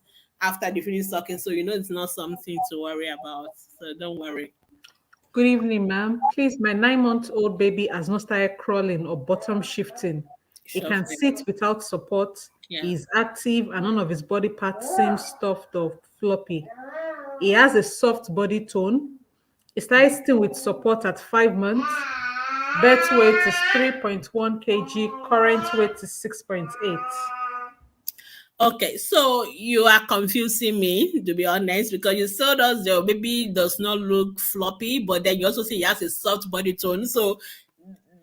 after they finish sucking. So it's not something to worry about. So don't worry. Good evening, ma'am. Please, my 9 month old baby has not started crawling or bottom shifting. He can sit without support. Yeah. He is active and none of his body parts seem stuffed or floppy. He has a soft body tone. He started sitting with support at 5 months. Birth weight is 3.1 kg. Current weight is 6.8. Okay, so you are confusing me, to be honest, because you told us your baby does not look floppy, but then you also say he has a soft body tone. So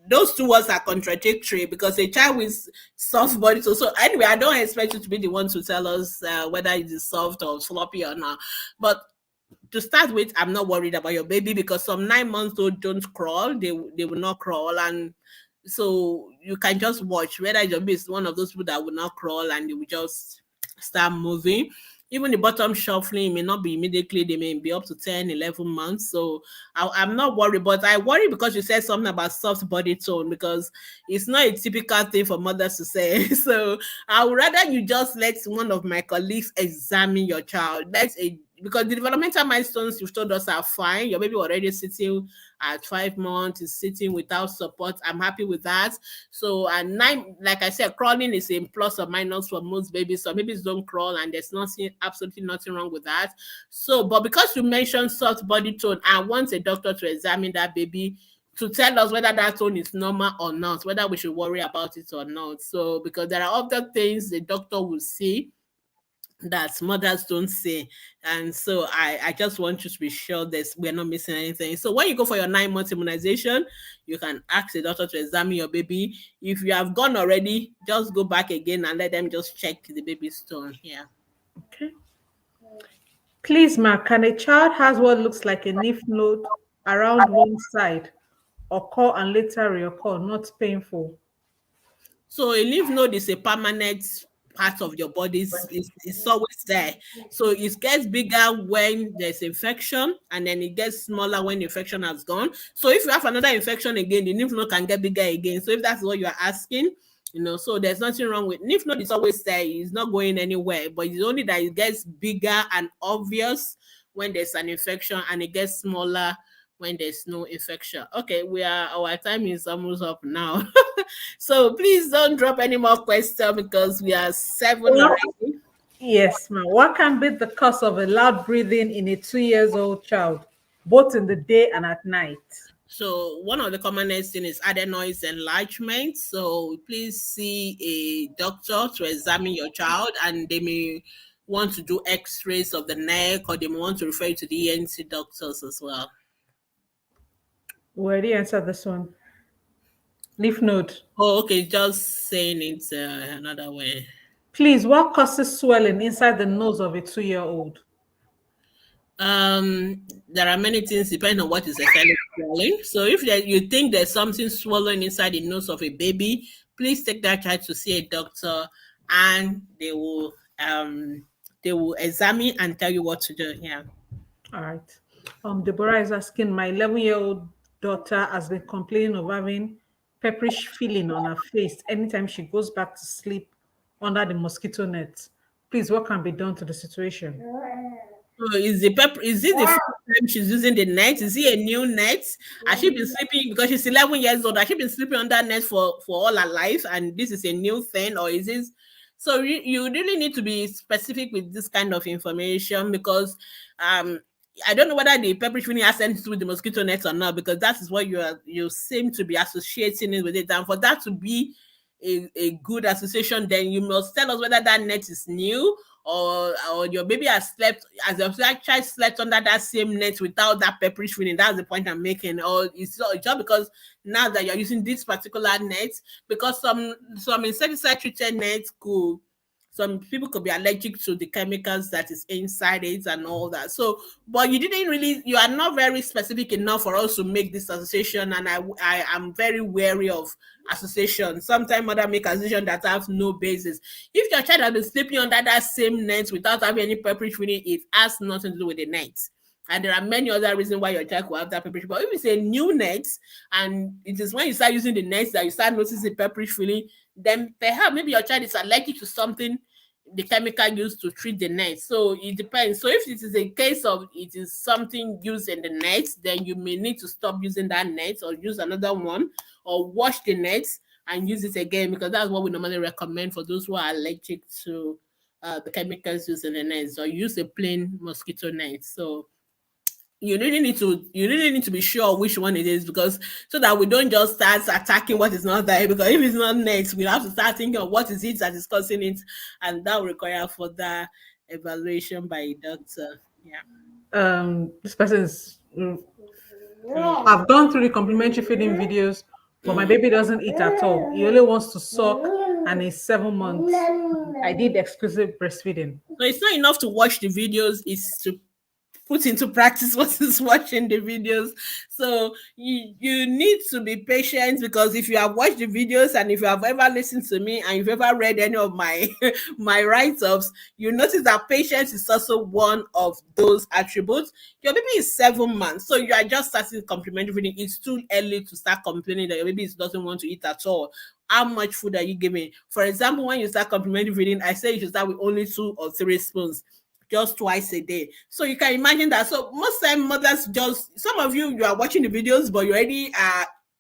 those two words are contradictory because a child with soft body tone. So anyway, I don't expect you to be the one to tell us whether it is soft or floppy or not. But to start with, I'm not worried about your baby because some 9 months old don't crawl. They will not crawl, and so you can just watch whether your baby is one of those people that will not crawl and they will just start moving. Even the bottom shuffling may not be immediately, they may be up to 10, 11 months. So I'm not worried, but I worry because you said something about soft body tone because it's not a typical thing for mothers to say. So I would rather you just let one of my colleagues examine your child. Because the developmental milestones you've told us are fine. Your baby already sitting at 5 months, is sitting without support. I'm happy with that. So at 9, like I said, crawling is a plus or minus for most babies. So babies don't crawl and there's absolutely nothing wrong with that. So, but because you mentioned soft body tone, I want a doctor to examine that baby to tell us whether that tone is normal or not, whether we should worry about it or not. So, because there are other things the doctor will see that mothers don't say. And so I just want you to be sure that we're not missing anything. So when you go for your 9 month immunization, you can ask the doctor to examine your baby. If you have gone already, just go back again and let them just check the baby's tone. Yeah. Okay. Please, ma, can a child has what looks like a lymph node around one side occur and later reoccur, not painful? So a lymph node is a permanent part of your body is always there. So it gets bigger when there's infection, and then it gets smaller when the infection has gone. So if you have another infection again, the lymph node can get bigger again. So if that's what you are asking, so there's nothing wrong with lymph node. It's always there. It's not going anywhere, but it's only that it gets bigger and obvious when there's an infection, and it gets smaller when there's no infection. Okay, our time is almost up now. So please don't drop any more questions because we are 7 already. Yes, ma'am. What can be the cause of a loud breathing in a 2 years old child, both in the day and at night? So one of the commonest thing is adenoid enlargement. So please see a doctor to examine your child, and they may want to do x-rays of the neck, or they may want to refer you to the ENT doctors as well. We already answered this one. Lymph node. Oh, okay. Just saying it another way. Please, what causes swelling inside the nose of a 2 year old? There are many things depending on what is exactly swelling. So if you think there's something swollen inside the nose of a baby, please take that child to see a doctor, and they will examine and tell you what to do. Yeah. All right. Deborah is asking, my 11-year-old daughter has been complaining of having pepperish feeling on her face anytime she goes back to sleep under the mosquito net. Please, what can be done to the situation? So is it the first time she's using the net? Is it a new net? Has she been sleeping, because she's 11 years old? Has she been sleeping on that net for all her life, and this is a new thing, or is this? So you really need to be specific with this kind of information, because I don't know whether the pepperish feeling has anything to do with the mosquito net or not, because that is what you seem to be associating it with it, and for that to be a good association, then you must tell us whether that net is new, or your baby has your child slept under that same net without that pepperish feeling. That's the point I'm making. Or it's just because now that you're using this particular net, because some insecticide treated nets some people could be allergic to the chemicals that is inside it and all that. So, but you are not very specific enough for us to make this association. And I am very wary of association. Sometimes mother make association that have no basis. If your child has been sleeping under that same net without having any pepperish feeling, it has nothing to do with the net. And there are many other reasons why your child will have that pepperish. But if it's a new net, and it is when you start using the nets that you start noticing the pepperish feeling, then perhaps maybe your child is allergic to something, the chemical used to treat the net. So it depends. So if it is a case of it is something used in the net, then you may need to stop using that net or use another one, or wash the net and use it again, because that's what we normally recommend for those who are allergic to the chemicals used in the nets, or use a plain mosquito net. So you really need to be sure which one it is, because so that we don't just start attacking what is not there, because if it's not net, we have to start thinking of what is it that is causing it, and that will require further evaluation by a doctor. Yeah. This person is I've gone through the complementary feeding videos, but my baby doesn't eat at all. He only wants to suck, and he's 7 months. I did exclusive breastfeeding. So it's not enough to watch the videos, it's to put into practice what is watching the videos. So you need to be patient, because if you have watched the videos, and if you have ever listened to me, and you've ever read any of my my write-ups, you notice that patience is also one of those attributes. Your baby is 7 months, so you are just starting complementary feeding. It's too early to start complaining that your baby doesn't want to eat at all. How much food are you giving? For example, when you start complementary feeding, I say you should start with only 2 or 3 spoons, just twice a day. So you can imagine that. So most time mothers some of you are watching the videos, but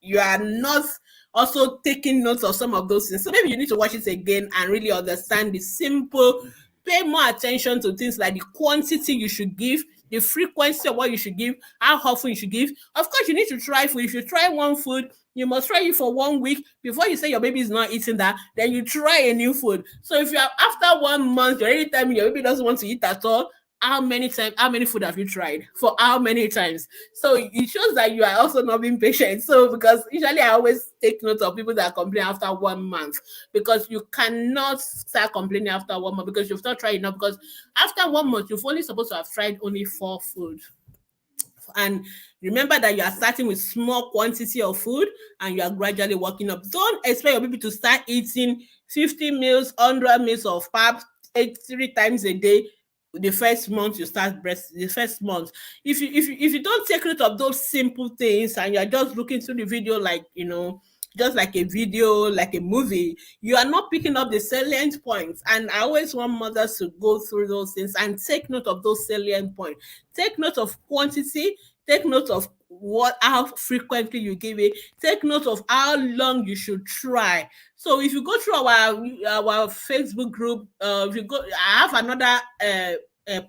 you are not also taking notes of some of those things. So maybe you need to watch it again and really understand the simple, pay more attention to things like the quantity you should give, the frequency of what you should give, how often you should give. Of course, you need to try food. If you try one food, you must try it for 1 week before you say your baby is not eating that. Then you try a new food. So if you are after 1 month, you're already telling me your baby doesn't want to eat at all, how many food have you tried? For how many times? So it shows that you are also not being patient. So because usually I always take note of people that complain after 1 month, because you cannot start complaining after 1 month because you've not tried enough. Because after 1 month, you've only supposed to have tried only 4 food. And remember that you are starting with small quantity of food and you are gradually working up. Don't expect your baby to start eating 50 meals, 100 meals of pap, 3 times a day. The first month you start breast, the first month, if you don't take note of those simple things and you're just looking through the video like just like a video, like a movie, you are not picking up the salient points. And I always want mothers to go through those things and take note of those salient points. Take note of quantity, take note of how frequently you give it, take note of how long you should try. So if you go through our Facebook group, if you go, I have another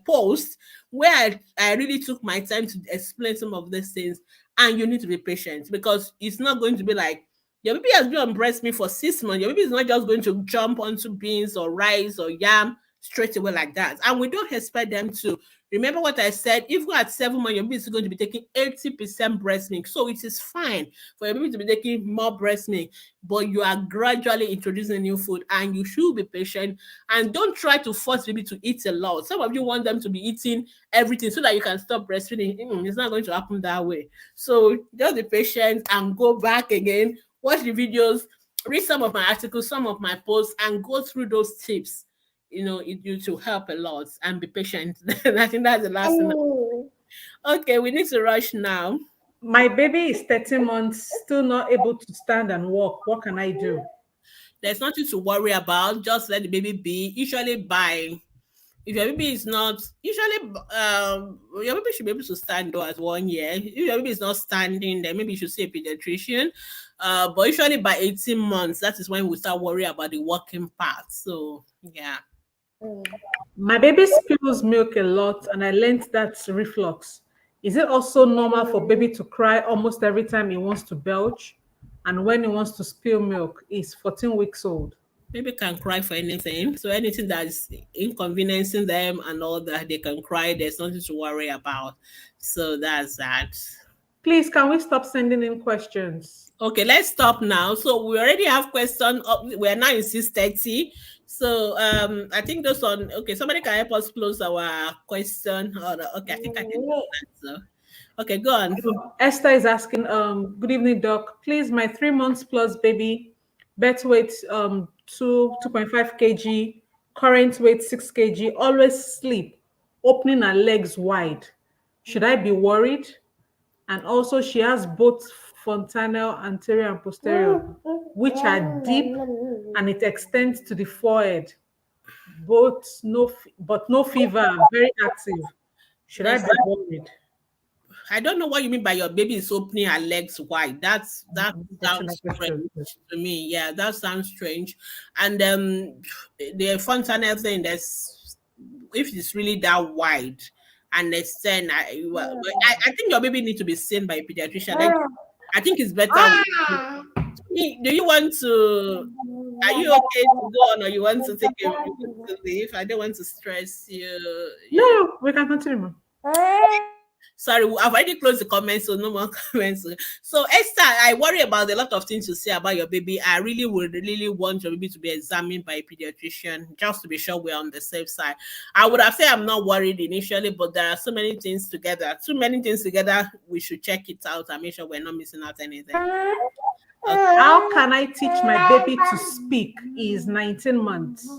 post where I really took my time to explain some of these things. And you need to be patient, because it's not going to be like your baby has been on breast milk for 6 months. Your baby is not just going to jump onto beans or rice or yam straight away like that. And we don't expect them to. Remember what I said, even at 7 months, your baby is going to be taking 80% breast milk. So it is fine for your baby to be taking more breast milk, but you are gradually introducing new food, and you should be patient and don't try to force baby to eat a lot. Some of you want them to be eating everything so that you can stop breastfeeding. It's not going to happen that way. So just be patient and go back again, watch the videos, read some of my articles, some of my posts, and go through those tips. It will help a lot, and be patient. I think that's the last thing. Okay, we need to rush now. My baby is 13 months, still not able to stand and walk. What can I do? There's nothing to worry about. Just let the baby be. Usually if your baby is not, usually your baby should be able to stand though at 1 year. If your baby is not standing, then maybe you should see a pediatrician. But usually by 18 months, that is when we start worrying about the walking part. So yeah. My baby spills milk a lot, and I learned that's reflux. Is it also normal for baby to cry almost every time he wants to belch? And when he wants to spill milk, he's 14 weeks old. Baby can cry for anything. So anything that is inconveniencing them and all that, they can cry. There's nothing to worry about. So that's that. Please, can we stop sending in questions? Okay, let's stop now. So we already have question up. We're now in 6:30. So I think those on. Okay, somebody can help us close our question. Okay, I think I can do that. So okay, go on. Esther is asking, good evening, doc. Please, my 3 months plus baby, birth weight 2.5 kg, current weight 6 kg, always sleep, opening her legs wide. Should I be worried? And also she has both fontanelle anterior and posterior, which are deep, and it extends to the forehead. But no fever, very active. Should I be worried? I don't know what you mean by your baby is opening her legs wide. That sounds strange to me. Yeah, that sounds strange. And the fontanelle thing, if it's really that wide and extend, I think your baby needs to be seen by a pediatrician. I think it's better. Do you want to? Are you okay to go on, or you want to take a to leave? I don't want to stress you. No, we can continue. Sorry, I've already closed the comments, so no more comments. So Esther, I worry about a lot of things to say about your baby. I really want your baby to be examined by a pediatrician, just to be sure we're on the safe side. I would have said I'm not worried initially, but there are so many things together. Too many things together. We should check it out and make sure we're not missing out anything. How can I teach my baby to speak? He is 19 months.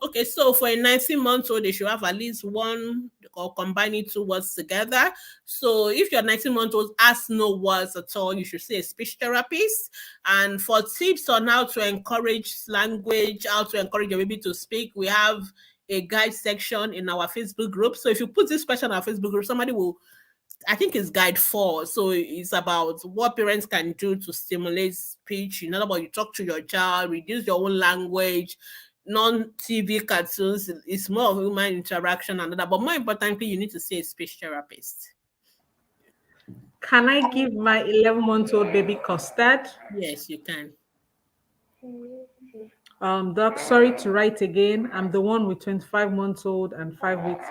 Okay, so for a 19-month-old, they should have at least one or combining 2 words together. So if your 19-month-old has no words at all, you should see a speech therapist. And for tips on how to encourage language, how to encourage your baby to speak, we have a guide section in our Facebook group. So if you put this question on our Facebook group, somebody will, I think it's guide 4. So it's about what parents can do to stimulate speech. In other words, you talk to your child, reduce your own language, non-TV cartoons. It's more of human interaction and that. But more importantly, you need to see a speech therapist. Can I give my 11-month-old baby custard? Yes, you can. Doc, sorry to write again. I'm the one with 25 months old and 5 weeks.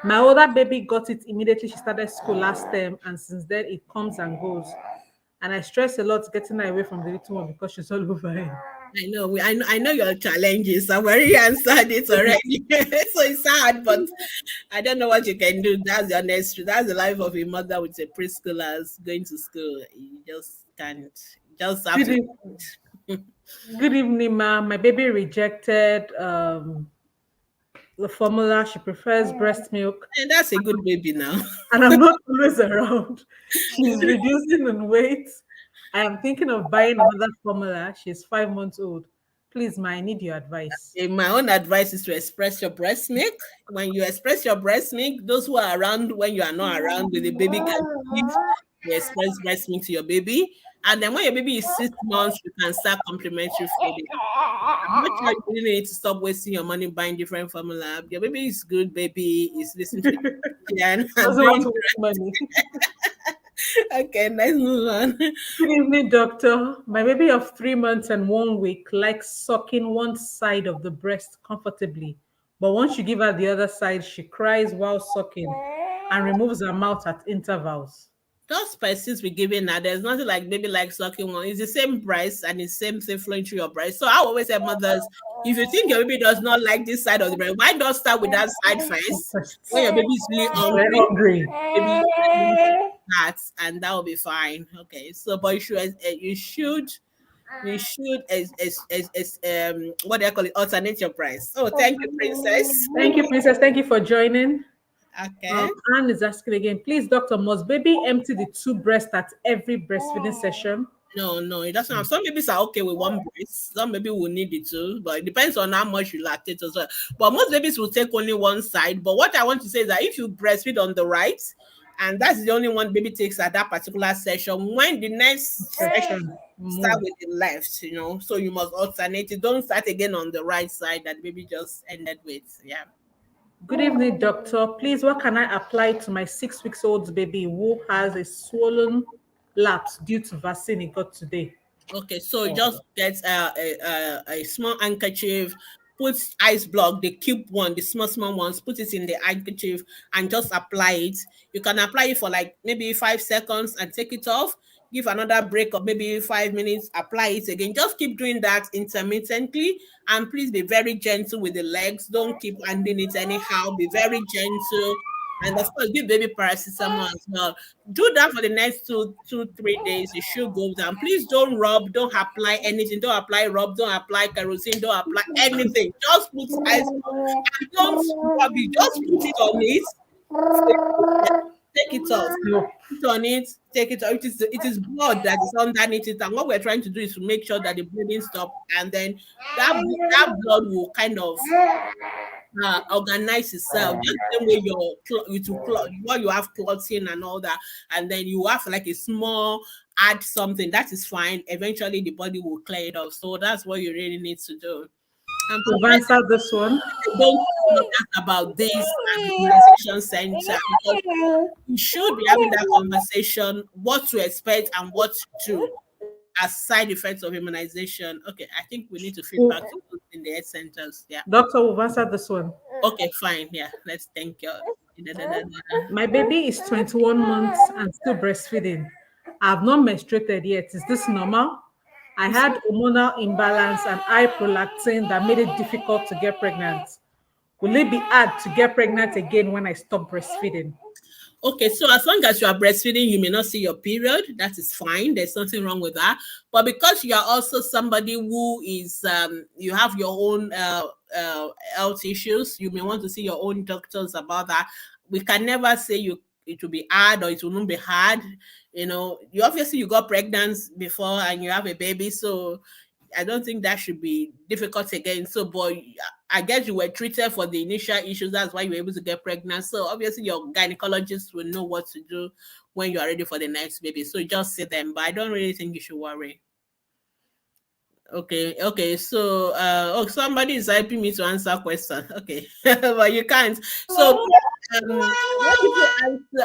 My older baby got it immediately she started school last term, and since then it comes and goes. And I stress a lot getting her away from the little one because she's all over him. I know your challenges. I've already answered it already. So it's sad, but I don't know what you can do. That's the honest truth. That's the life of a mother with a preschoolers going to school. You just can't. You just have to. Good evening, ma'am. My baby rejected the formula. She prefers breast milk, And that's a good baby now. and I'm not always around. She's reducing in weight. I am thinking of buying another formula. She's 5 months old. Please, ma, I need your advice. My own advice is to express your breast milk. When you express your breast milk, those who are around when you are not around, the baby can give you express breast milk to your baby. And then when your baby is 6 months, you can start complementary feeding. I'm not sure you really need to stop wasting your money buying different formula. Your baby is good, baby is listening to the and Doesn't want doing to waste money. okay, let's move on. Good evening, doctor. My baby of 3 months and 1 week likes sucking one side of the breast comfortably. But once you give her the other side, she cries while sucking and removes her mouth at intervals. Those persist we giving now. There's nothing like baby like sucking one. It's the same breast and it's same thing flowing through your breast. So I always say mothers, if you think your baby does not like this side of the breast, why not start with that side first? When your baby is really Very hungry, hungry. maybe that and that will be fine. Okay. So but you should what do I call it? Alternate your price. Oh, thank you, princess. Thank you, Princess. Thank you for joining. Okay. Anne is asking again, please, doctor, must baby empty the two breasts at every breastfeeding session? No, it doesn't have. Some babies are okay with one breast. Some baby will need it too, but it depends on how much you lactate as well. But most babies will take only one side. But what I want to say is that if you breastfeed on the right, and that's the only one baby takes at that particular session, when the next session Session. start Move. with the left, so you must alternate it. Don't start again on the right side that baby just ended with. Yeah. Good evening, doctor. Please, what can I apply to my 6 weeks old baby who has a swollen laps due to vaccine he got today? Okay, so you just get a small handkerchief, put ice block, the cube one, the small ones, put it in the handkerchief and just apply it. You can apply it for like maybe 5 seconds and take it off. Give another break of maybe 5 minutes, apply it again. Just keep doing that intermittently. And please be very gentle with the legs. Don't keep handing it anyhow. Be very gentle. And of course, give baby paracetamol as well. Do that for the next 3 days. It should go down. Please don't rub, don't apply anything. Don't apply rub, don't apply kerosene, don't apply anything. Just put ice and don't rub it. Just put it on it. Take it off. No. Put on it, take it off. It is blood that is underneath it. And what we're trying to do is to make sure that the bleeding stops. And then that blood will kind of organize itself just the same way while you have clotting and all that, and then you have like a small add something that is fine. Eventually the body will clear it off. So that's what you really need to do. And We've answered this one. don't talk about this at the immunization center, because you should be having that conversation, what to expect and what to do as side effects of immunization. Okay, I think we need to feedback to those in the health centers. Yeah. Doctor, we've answered this one. Okay, fine. Yeah, let's thank you. My baby is 21 months and still breastfeeding. I have not menstruated yet. Is this normal? I had hormonal imbalance and high prolactin that made it difficult to get pregnant. Will it be hard to get pregnant again when I stop breastfeeding? Okay, so as long as you are breastfeeding, you may not see your period. That is fine. There's nothing wrong with that. But because you are also somebody who is, you have your own health issues, you may want to see your own doctors about that. We can never say it will be hard or it will not be hard. You got pregnant before and you have a baby, so I don't think that should be difficult again. So, but I guess you were treated for the initial issues. That's why you were able to get pregnant. So obviously your gynecologist will know what to do when you are ready for the next baby. So just see them. But I don't really think you should worry. Okay. So somebody is helping me to answer question. Okay. But you can't. So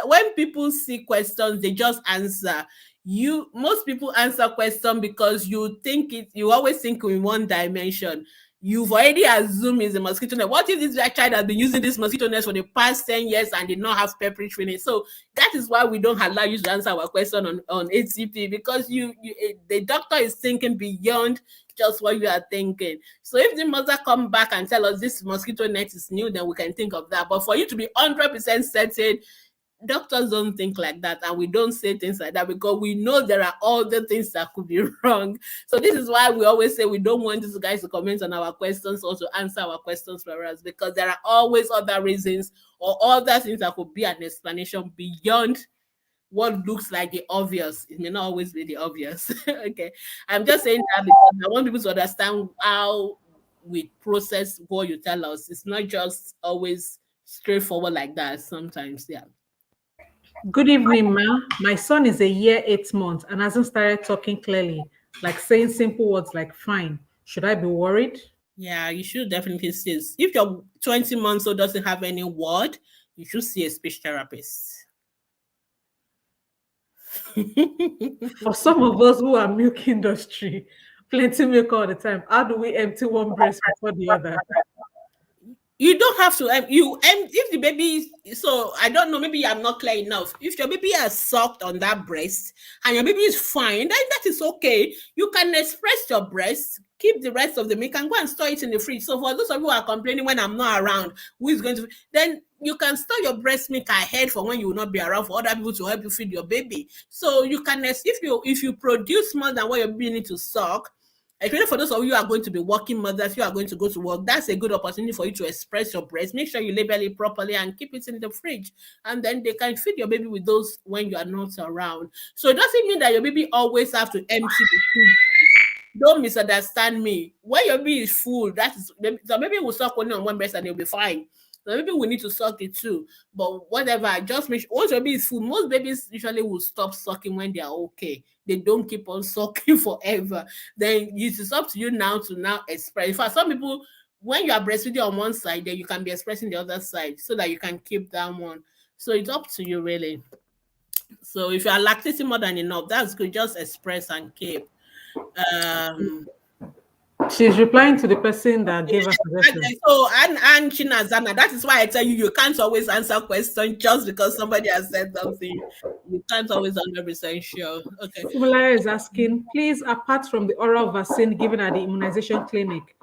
when people see questions, they just answer. Most people answer question because you always think in one dimension. You've already assumed it's a mosquito net. What if this child has been using this mosquito net for the past 10 years and did not have peppery training? So that is why we don't allow you to answer our question on ATP, because the doctor is thinking beyond just what you are thinking. So if the mother come back and tell us this mosquito net is new, then we can think of that. But for you to be 100% certain, doctors don't think like that, and we don't say things like that because we know there are other things that could be wrong. So this is why we always say we don't want these guys to comment on our questions or to answer our questions for us, because there are always other reasons or other things that could be an explanation beyond what looks like the obvious. It may not always be the obvious. Okay. I'm just saying that because I want people to understand how we process what you tell us. It's not just always straightforward like that sometimes. Yeah. Good evening, ma. My son is a year 8 months and hasn't started talking clearly, like saying simple words like fine. Should I be worried? Yeah, you should definitely see it. If your 20 months old doesn't have any word, you should see a speech therapist. For some of us who are milk industry, plenty milk all the time, how do we empty one breast before the other? You don't have to if the baby so I don't know, maybe I'm not clear enough. If your baby has sucked on that breast and your baby is fine, then that is okay. You can express your breast, keep the rest of the milk and go and store it in the fridge. So for those of you who are complaining when I'm not around, who is going to, then you can store your breast milk ahead for when you will not be around, for other people to help you feed your baby. So you can, if you produce more than what your baby need to suck, especially for those of you who are going to be working mothers, you are going to go to work, that's a good opportunity for you to express your breast. Make sure you label it properly and keep it in the fridge. And then they can feed your baby with those when you are not around. So it doesn't mean that your baby always have to empty the food. Don't misunderstand me. When your baby is full, that is, so maybe will suck only on one breast and they'll be fine. So maybe we need to suck it too. But whatever, just make sure once your baby is full, most babies usually will stop sucking when they are okay. They don't keep on sucking forever. Then it's up to you now to now express. In fact, some people, when you are breastfeeding on one side, then you can be expressing the other side so that you can keep that one. So it's up to you really. So if you are lactating more than enough, that's good. Just express and keep. Um She's replying to the person that gave her suggestion. and Chinazana, that is why I tell you, you can't always answer questions just because somebody has said something. You can't always 100% sure. Okay. Tomilola is asking, please, apart from the oral vaccine given at the immunization clinic,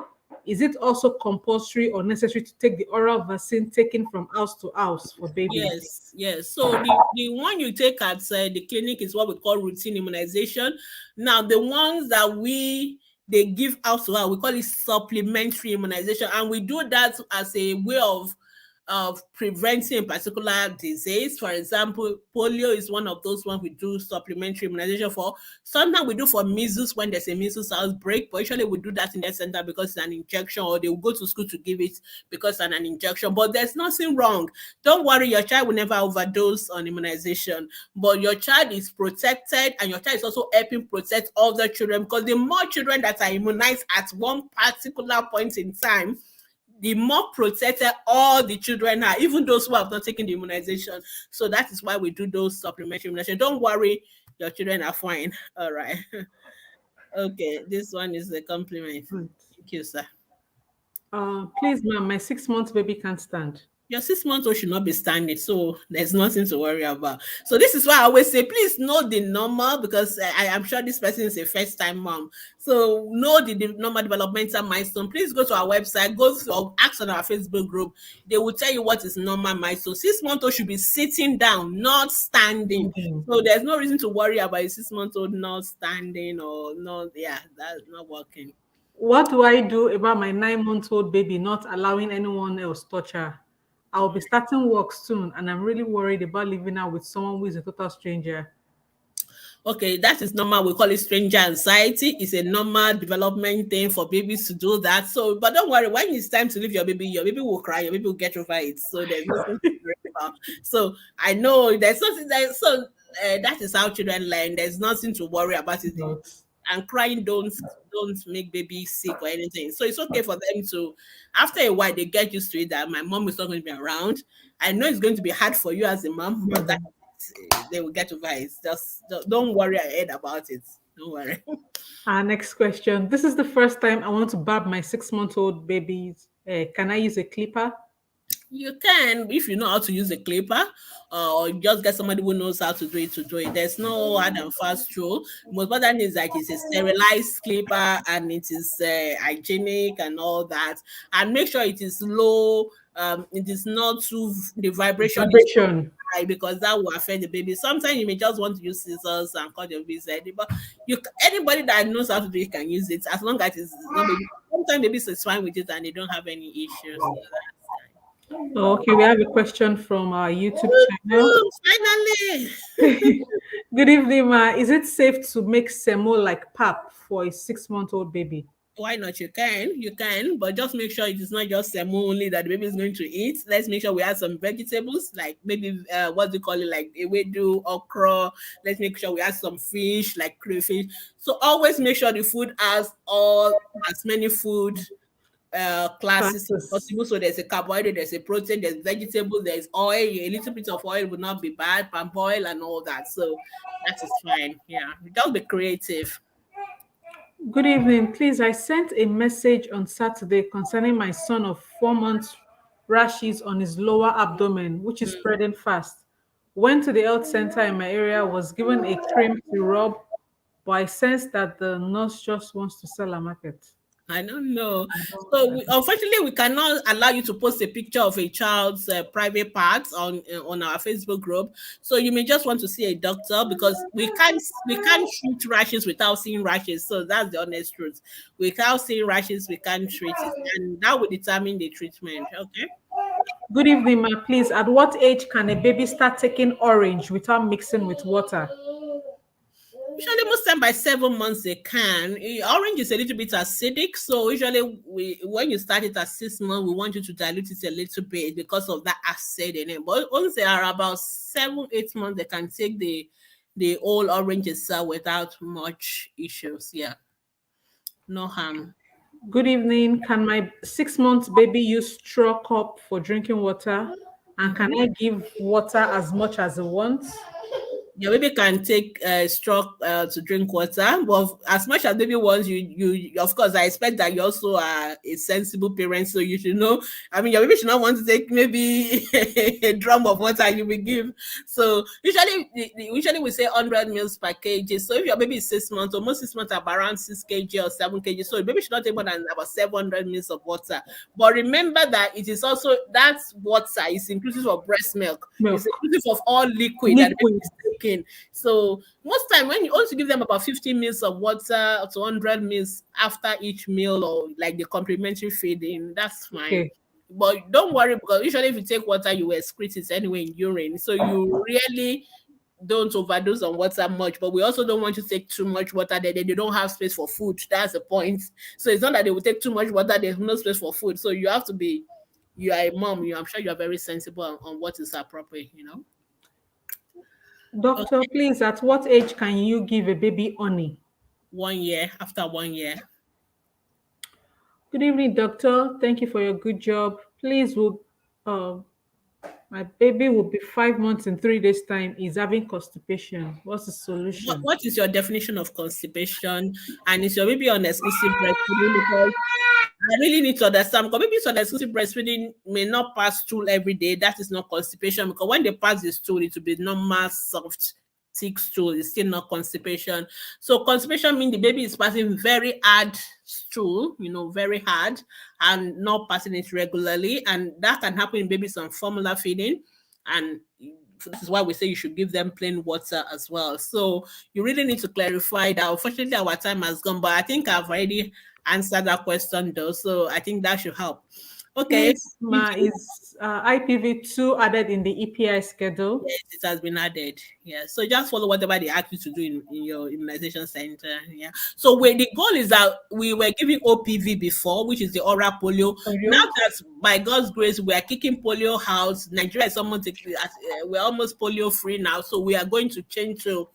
is it also compulsory or necessary to take the oral vaccine taken from house to house for babies? Yes, yes. So the one you take at the clinic is what we call routine immunization. Now the ones that they give out to us, we call it supplementary immunization, and we do that as a way of preventing a particular disease. For example, polio is one of those ones we do supplementary immunization for. Sometimes we do for measles when there's a measles outbreak, but usually we do that in the center because it's an injection, or they will go to school to give it because it's an injection. But there's nothing wrong. Don't worry, your child will never overdose on immunization, but your child is protected and your child is also helping protect other children, because the more children that are immunized at one particular point in time, the more protected all the children are, even those who have not taken the immunization. So that is why we do those supplementary immunization. Don't worry, your children are fine. All right. Okay, this one is a compliment. Right. Thank you, sir. Please, ma'am, my 6 months baby can't stand. Your 6 months old should not be standing, so there's nothing to worry about. So this is why I always say, please know the normal, because I am sure this person is a first time mom. So know the normal developmental milestone. Please go to our website, go to or ask on our Facebook group. They will tell you what is normal milestone. 6 months old should be sitting down, not standing. Mhm. So there's no reason to worry about a 6 months old not standing or not. Yeah, that's not working. What do I do about my 9 month old baby not allowing anyone else touch her? I'll be starting work soon, and I'm really worried about living out with someone who is a total stranger. Okay, that is normal. We call it stranger anxiety. It's a normal development thing for babies to do that. So, but don't worry, when it's time to leave your baby will cry, your baby will get over it. So there's nothing to worry about. So I know there's nothing that is how children learn. There's nothing to worry about it. But And crying don't make baby sick or anything. So it's okay for them to, after a while, they get used to it that my mom is not going to be around. I know it's going to be hard for you as a mom, but that they will get over it. Just don't worry ahead about it. Don't worry. our next question. This is the first time I want to barb my 6 month old babies. Can I use a clipper? You can, if you know how to use a clipper, or just get somebody who knows how to do it to do it. There's no hard and fast rule. Most important is like it's a sterilized clipper and it is hygienic and all that. And make sure it is low it is not too, the vibration is Vibration. high, because that will affect the baby. Sometimes you may just want to use scissors and cut your baby's head, but anybody that knows how to do it can use it, as long as it's not baby. Sometimes babies is fine with it and they don't have any issues. So that's Okay, we have a question from our YouTube channel. Woo, finally. Good evening, ma. Is it safe to make semo like pap for a 6-month-old baby? Why not? You can, but just make sure it is not just semo only that the baby is going to eat. Let's make sure we add some vegetables, like maybe what do you call it, like ewedu, okra. Let's make sure we add some fish, like crayfish. So always make sure the food has as many food classes as Classes. possible. So there's a carbohydrate, there's a protein, there's vegetable, there's oil. A little bit of oil would not be bad, palm oil and all that. So that is fine. Yeah, just be creative. Good evening. Please, I sent a message on Saturday concerning my son of 4 months rashes on his lower abdomen, which is spreading fast. Went to the health center in my area, was given a cream to rub, but I sensed that the nurse just wants to sell a market. I don't know. I don't- So unfortunately, we cannot allow you to post a picture of a child's private parts on our Facebook group. So you may just want to see a doctor, because we can't treat rashes without seeing rashes. So that's the honest truth. Without seeing rashes, we can't treat it, and that will determine the treatment. Okay. Good evening, ma. Please, at what age can a baby start taking orange without mixing with water? Usually, most time by 7 months they can. Orange is a little bit acidic, so usually when you start it at 6 months, we want you to dilute it a little bit because of that acid in it. But once they are about 7, 8 months, they can take the whole orange itself without much issues. Yeah, no harm. Good evening. Can my 6 month baby use straw cup for drinking water? And can I give water as much as he wants? Your baby can take straw to drink water, but as much as baby wants, you of course I expect that you also are a sensible parent, so you should know. I mean, your baby should not want to take maybe a drum of water and you will give. So usually we say 100 mils per kg. So if your baby is 6 months, or most 6 months are around 6 kg or 7 kg, so the baby should not take more than about 700 mils of water. But remember that it is also that water is inclusive of breast milk. It's Milk. inclusive of all liquid that the baby Liquid. is taking. So most time when you also give them about 50 mils of water to 100 mils after each meal, or like the complementary feeding, that's fine. Okay. But don't worry, because usually if you take water, you will excrete it anyway in urine. So you really don't overdose on water much, but we also don't want you to take too much water that they don't have space for food. That's the point. So it's not that they will take too much water, there's no space for food. So you have to be, you are a mom, I'm sure you are very sensible on what is appropriate. Doctor, please, at what age can you give a baby honey? 1 year, after 1 year. Good evening, doctor. Thank you for your good job. Please, my baby will be 5 months in 3 days' time. He's having constipation. What's the What, solution? what is your definition of constipation? And is your baby on exclusive breastfeeding? Because I really need to understand, because babies on exclusive breastfeeding may not pass stool every day. That is not constipation, because when they pass the stool, it will be normal, soft, thick stool. It's still not constipation. So constipation means the baby is passing very hard stool, very hard, and not passing it regularly. And that can happen in babies on formula feeding. And this is why we say you should give them plain water as well. So you really need to clarify that. Unfortunately, our time has gone, but I think I've already answered that question though. So I think that should help. Okay. Please, ma, is IPV2 added in the EPI schedule? Yes, it has been added. Yeah. So just follow whatever they ask you to do in your immunization center. Yeah. So where the goal is that we were giving OPV before, which is the oral polio. Now Polio? that by God's grace we are kicking polio out, Nigeria is almost we're almost polio free now. So we are going to change to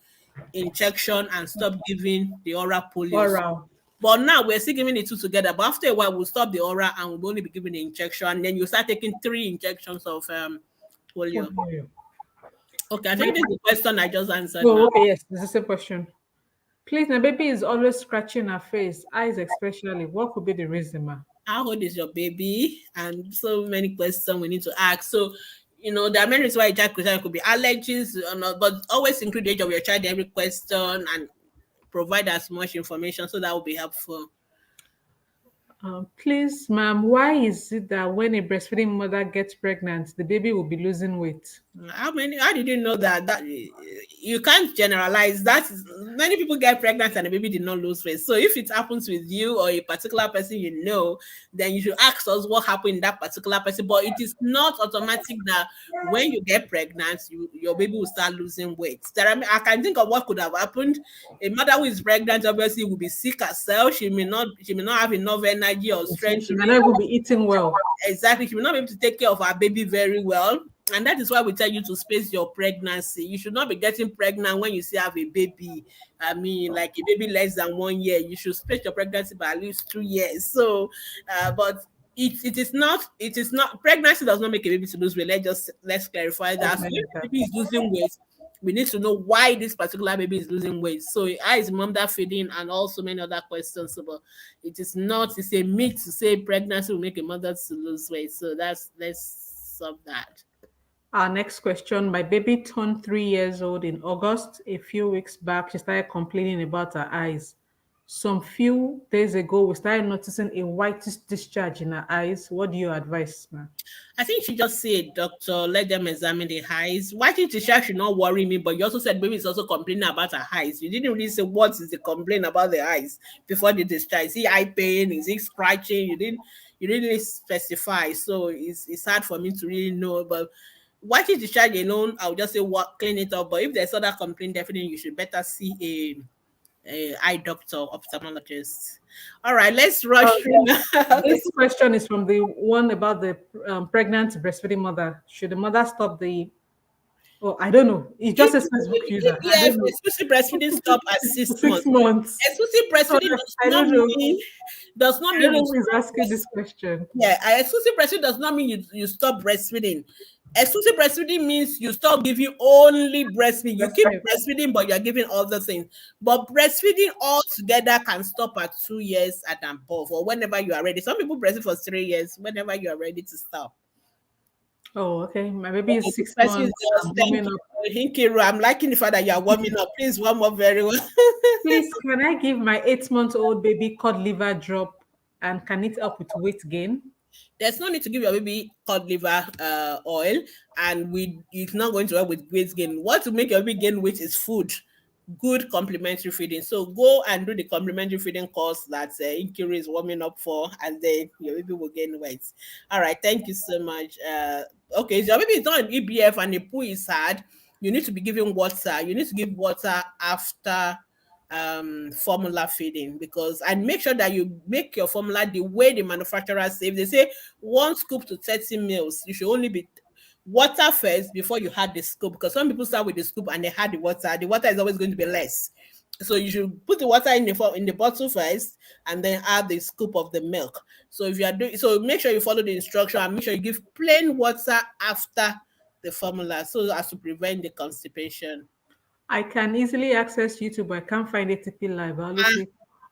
injection and stop giving the oral polio. Oral. But now we're still giving the two together. But after a while, we'll stop the oral and we'll only be giving the injection. And then you start taking 3 injections of polio. Polio. Okay, I think this is the question I just answered Oh, now. okay, yes, this is a question. Please, my baby is always scratching her face, eyes especially. What could be the reason, ma? How old is your baby? And so many questions we need to ask. So, there are many reasons why ejaculation could be allergies, but always include the age of your child in every question and provide as much information, so that will be helpful. Please, ma'am, why is it that when a breastfeeding mother gets pregnant, the baby will be losing weight? How did you know that? That you can't generalize. That is, many people get pregnant and the baby did not lose weight. So if it happens with you or a particular person you know, then you should ask us what happened in that particular person. But it is not automatic that when you get pregnant, your baby will start losing weight. I can think of what could have happened. A mother who is pregnant obviously will be sick herself. She may not have enough energy or strength She to might not even be eating well. exactly. She will not be able to take care of her baby very well. And that is why we tell you to space your pregnancy. You should not be getting pregnant when you still have a baby. I mean, like a baby less than 1 year. You should space your pregnancy by at least 2 years. So, but it is not pregnancy does not make a baby to lose weight. Let's clarify that. So if the baby is losing weight, we need to know why this particular baby is losing weight. So how is mom that feeding and also many other questions. So, but it is not, it's a myth to say pregnancy will make a mother to lose weight. So let's solve that. Our next question. My baby turned 3 years old in August. A few weeks back, she started complaining about her eyes. Some few days ago, we started noticing a whitish discharge in her eyes. What do you advise, ma'am? I think she just say, doctor, let them examine the eyes. Watching Tisha should not worry me, but you also said baby is also complaining about her eyes. You didn't really say what is the complaint about the eyes before the discharge. Is it eye pain? Is it scratching? You didn't really specify. So it's hard for me to really know. But watching discharge alone, I'll just say what clean it up. But if there's other complaint, definitely you should better see a eye doctor, ophthalmologist. All right, let's rush through now. Okay. This question is from the one about the pregnant breastfeeding mother. Should the mother stop the? Oh, I don't know. It just says Facebook user. I Yeah, don't know. exclusive breastfeeding stop at For 6 six months. months. Exclusive So breastfeeding does I not don't know. mean does not I mean don't you know who is stop asking this question. yeah, exclusive breastfeeding does not mean you stop breastfeeding. Exclusive breastfeeding means you stop giving only breastfeeding. You keep Breastfeed. breastfeeding, but you're giving other things. But breastfeeding altogether can stop at 2 years and above, or whenever you are ready. Some people breastfeed for 3 years, whenever you are ready to stop. Oh, okay. My baby Okay, is this six person is months. just I'm thank warming up. you. Thank you. I'm liking the fact that you are warming up. Please warm up very well. Please, can I give my 8-month-old baby cod liver drop and can it help with weight gain? There's no need to give your baby cod liver oil, and it's not going to help with weight gain. What to make your baby gain weight is food, good complementary feeding. So go and do the complementary feeding course that Inquiry is warming up for, and then your baby will gain weight. All right, thank you so much. Okay, so your baby is not an EBF and the poo is hard. You need to be giving water. You need to give water after formula feeding, because and make sure that you make your formula the way the manufacturer say. If they say 1 scoop to 30 mils, you should only be water first before you add the scoop, because some people start with the scoop and they add the water is always going to be less. So you should put the water in the bottle first and then add the scoop of the milk. So if you are doing so, make sure you follow the instruction and make sure you give plain water after the formula so as to prevent the constipation. I can easily access YouTube, but I can't find ATP Live. I always say,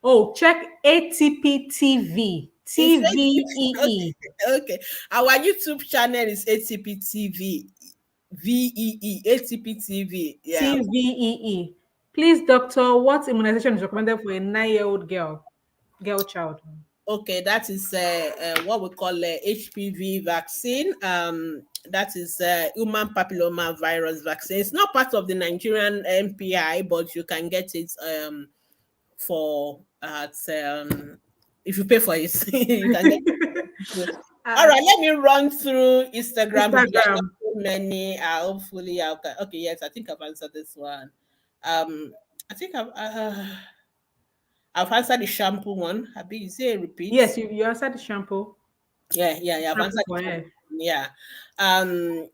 oh, check ATP TV. It's TVEE. okay. Okay. Our YouTube channel is ATP TV. VEE. ATP TV. Yeah. TVEE. Please, doctor, what immunization is recommended for a 9-year-old girl child? Okay, that is what we call HPV vaccine. That is human papilloma virus vaccine. It's not part of the Nigerian MPI, but you can get it for at if you pay for it, you can get it. All Uh, right, let me run through Instagram because there are Instagram. so many. Hopefully, okay. Yes, I think I've answered this one. I think I've answered the shampoo one. Abi, is it a repeat? Yes, you answered the shampoo. Yeah. I've Shampoo answered the for shampoo. hair. Yeah. Um,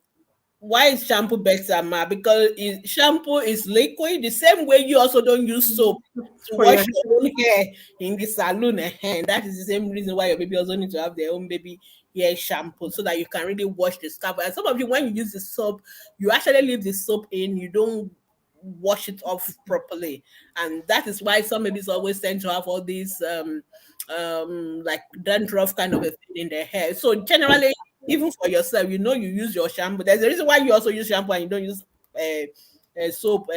why is shampoo better, ma? Because shampoo is liquid, the same way you also don't use soap to For your wash hair. your own hair in the salon. And that is the same reason why your baby also need to have their own baby hair shampoo so that you can really wash the scalp. And some of you, when you use the soap, you actually leave the soap in, you don't wash it off properly. And that is why some babies always tend to have all these like dandruff kind of a thing in their hair. So generally, even for yourself, you use your shampoo. There's a reason why you also use shampoo and you don't use soap,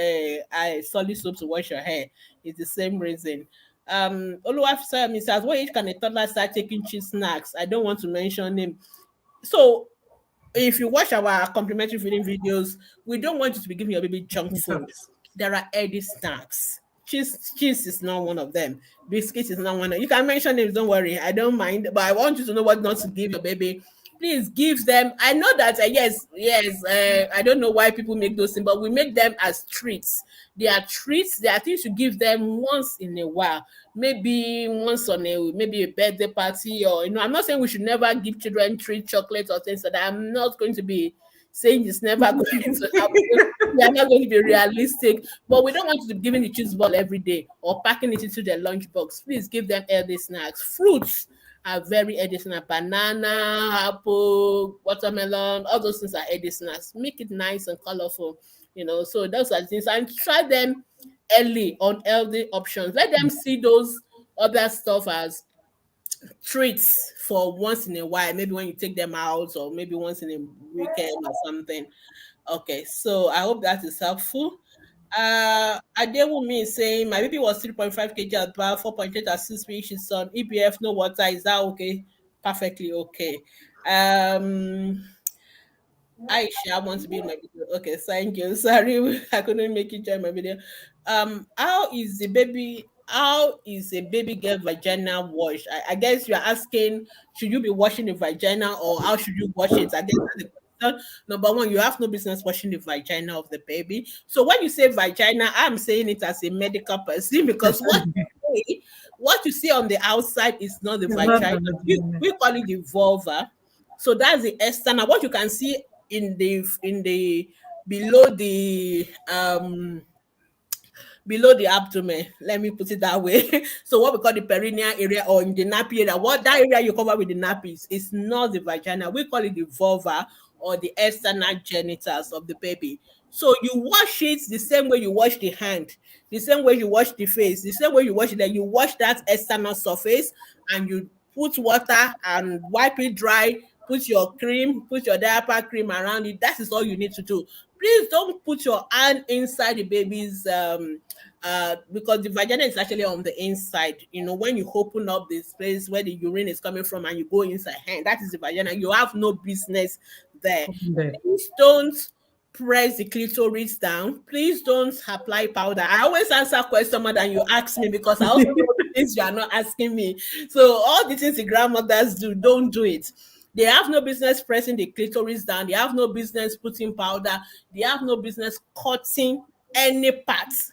solid soap to wash your hair. It's the same reason. Oluwafisayemi says, what age can a toddler start taking cheese snacks? I don't want to mention him. So if you watch our complementary feeding videos, we don't want you to be giving your baby junk food. Yes. There are healthy snacks. Cheese is not one of them. Biscuits is not one of. You can mention names, don't worry. I don't mind, but I want you to know what not to give your baby. Please give them. I know that yes. I don't know why people make those things, but we make them as treats. They are treats. They are things you give them once in a while, maybe once on a maybe a birthday party, or I'm not saying we should never give children treat chocolate or things like that. I'm not going to be saying it's never going to happen. We are not going to be realistic, but we don't want to be giving the cheese ball every day or packing it into their lunchbox. Please give them healthy snacks. Fruits are very healthy snacks. Banana, apple, watermelon, all those things are healthy snacks. Make it nice and colorful, So those are the things. And try them early on healthy options. Let them see those other stuff as treats for once in a while, maybe when you take them out or maybe once in a weekend or something. Okay, so I hope that is helpful. Adewumi is saying my baby was 3.5 kg at birth, 4.8 at 6 weeks. She's on EBF, no water. Is that okay? Perfectly okay. Aisha wants to be in my video. Okay, thank you. Sorry, I couldn't make you join my video. How is a baby get vagina washed? I guess you're asking, should you be washing the vagina or how should you wash it? I guess that's the question. Number one, you have no business washing the vagina of the baby. So when you say vagina, I'm saying it as a medical person because what you see on the outside is not the It's not vagina. the vagina. We call it the vulva. So that's the external. What you can see in the below the abdomen, let me put it that way. So what we call the perineal area or in the nappy area, what that area you cover with the nappies is not the vagina. We call it the vulva or the external genitals of the baby. So you wash it the same way you wash the hand, the same way you wash the face, the same way you wash it. Then you wash that external surface and you put water and wipe it dry. Put your cream, put your diaper cream around it. That is all you need to do. Please don't put your hand inside the baby's because the vagina is actually on the inside. When you open up this place where the urine is coming from and you go inside, that is the vagina. You have no business there. There. Please don't press the clitoris down. Please don't apply powder. I always answer question more than you ask me because I also know the things you are not asking me. So all the things the grandmothers do, don't do it. They have no business pressing the clitoris down. They have no business putting powder. They have no business cutting any parts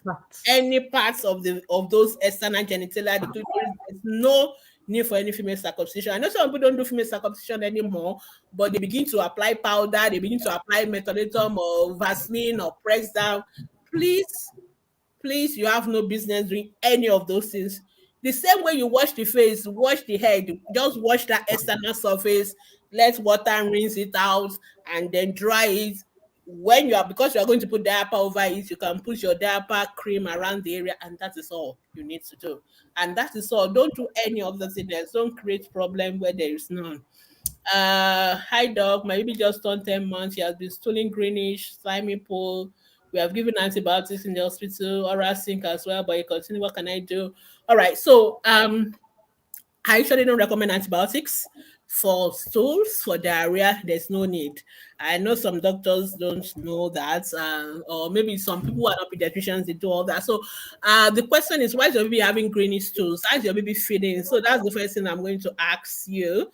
of those external genitalia, the clitoris. There's no need for any female circumcision. I know some people don't do female circumcision anymore, but they begin to apply powder, they begin to apply methodatum or Vaseline or press down. Please, you have no business doing any of those things. The same way you wash the face, wash the head, just wash that external surface, let water rinse it out, and then dry it. Because you are going to put diaper over it, you can put your diaper cream around the area, and that is all you need to do. And that is all. Don't do any of the things. Don't create problem where there is none. Hi dog, my baby just turned 10 months. She has been stooling greenish, slimy pool. We have given antibiotics in the hospital, oral sink as well, but you continue. What can I do? All right, so I usually don't recommend antibiotics for stools, for diarrhea. There's no need. I know some doctors don't know that, or maybe some people who are not pediatricians, they do all that. So the question is, why is your baby having greenish stools? How's your baby feeding? So that's the first thing I'm going to ask you.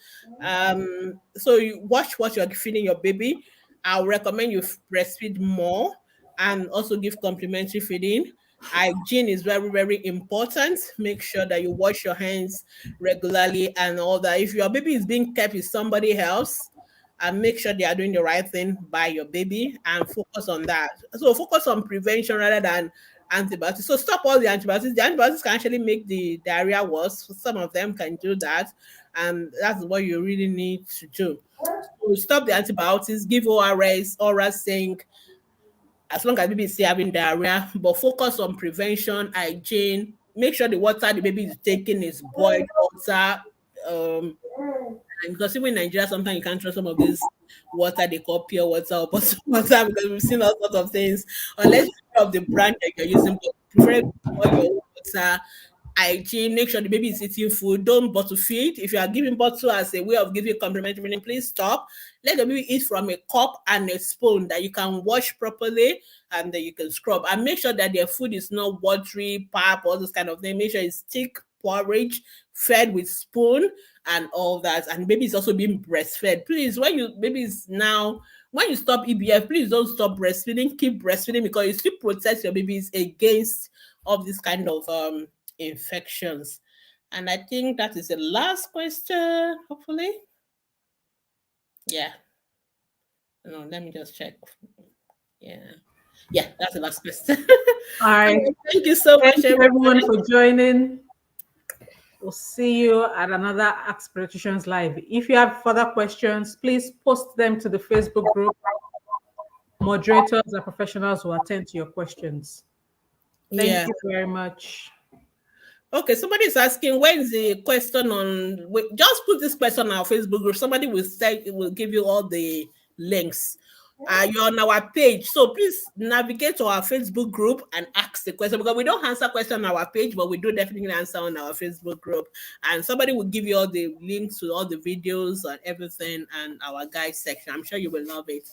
So you watch what you're feeding your baby. I'll recommend you breastfeed more and also give complementary feeding. Hygiene is very, very important. Make sure that you wash your hands regularly and all that. If your baby is being kept with somebody else, and make sure they are doing the right thing by your baby and focus on that. So focus on prevention rather than antibiotics. So stop all the antibiotics. The antibiotics can actually make the diarrhea worse. Some of them can do that, and that's what you really need to do. So stop the antibiotics, give ORS, oral zinc, as long as baby is still having diarrhea, but focus on prevention, hygiene. Make sure the water the baby is taking is boiled water. And because even in Nigeria, sometimes you can't trust some of this water they call pure water or bottled water because we've seen all sorts of things. Unless you know of the brand that you're using, but prefer to boil your water. hygiene, make sure the baby is eating food. Don't bottle feed. If you are giving bottle as a way of giving complementary feeding, please stop. Let the baby eat from a cup and a spoon that you can wash properly and then you can scrub. And make sure that their food is not watery, pap, all this kind of thing. Make sure it's thick porridge fed with spoon and all that. And baby is also being breastfed. Please, when you baby is now when you stop EBF, please don't stop breastfeeding. Keep breastfeeding because it still protects your babies against of this kind of infections. And I think that is the last question, hopefully. Yeah. No, let me just check. Yeah. Yeah, that's the last question. All right. Thank you so much, Thank you, everyone, for joining. We'll see you at another Ask Pediatricians Live. If you have further questions, please post them to the Facebook group. Moderators and professionals will attend to your questions. Thank you very much. Okay, somebody is asking when is the question on. Just put this question on our Facebook group. Somebody will say it will give you all the links. You're on our page, so please navigate to our Facebook group and ask the question because we don't answer questions on our page, but we do definitely answer on our Facebook group. And somebody will give you all the links to all the videos and everything and our guide section. I'm sure you will love it.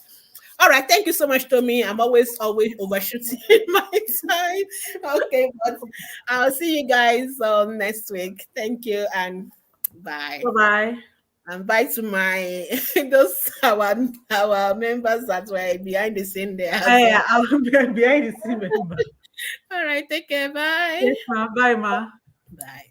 All right, thank you so much, Tommy. I'm always overshooting my time. Okay, but I'll see you guys next week. Thank you and bye. Bye-bye. And bye to my those our members that were behind the scene there. Yeah, I'll be behind the scene member. All right, take care. Bye. Yes, ma. Bye, ma. Bye.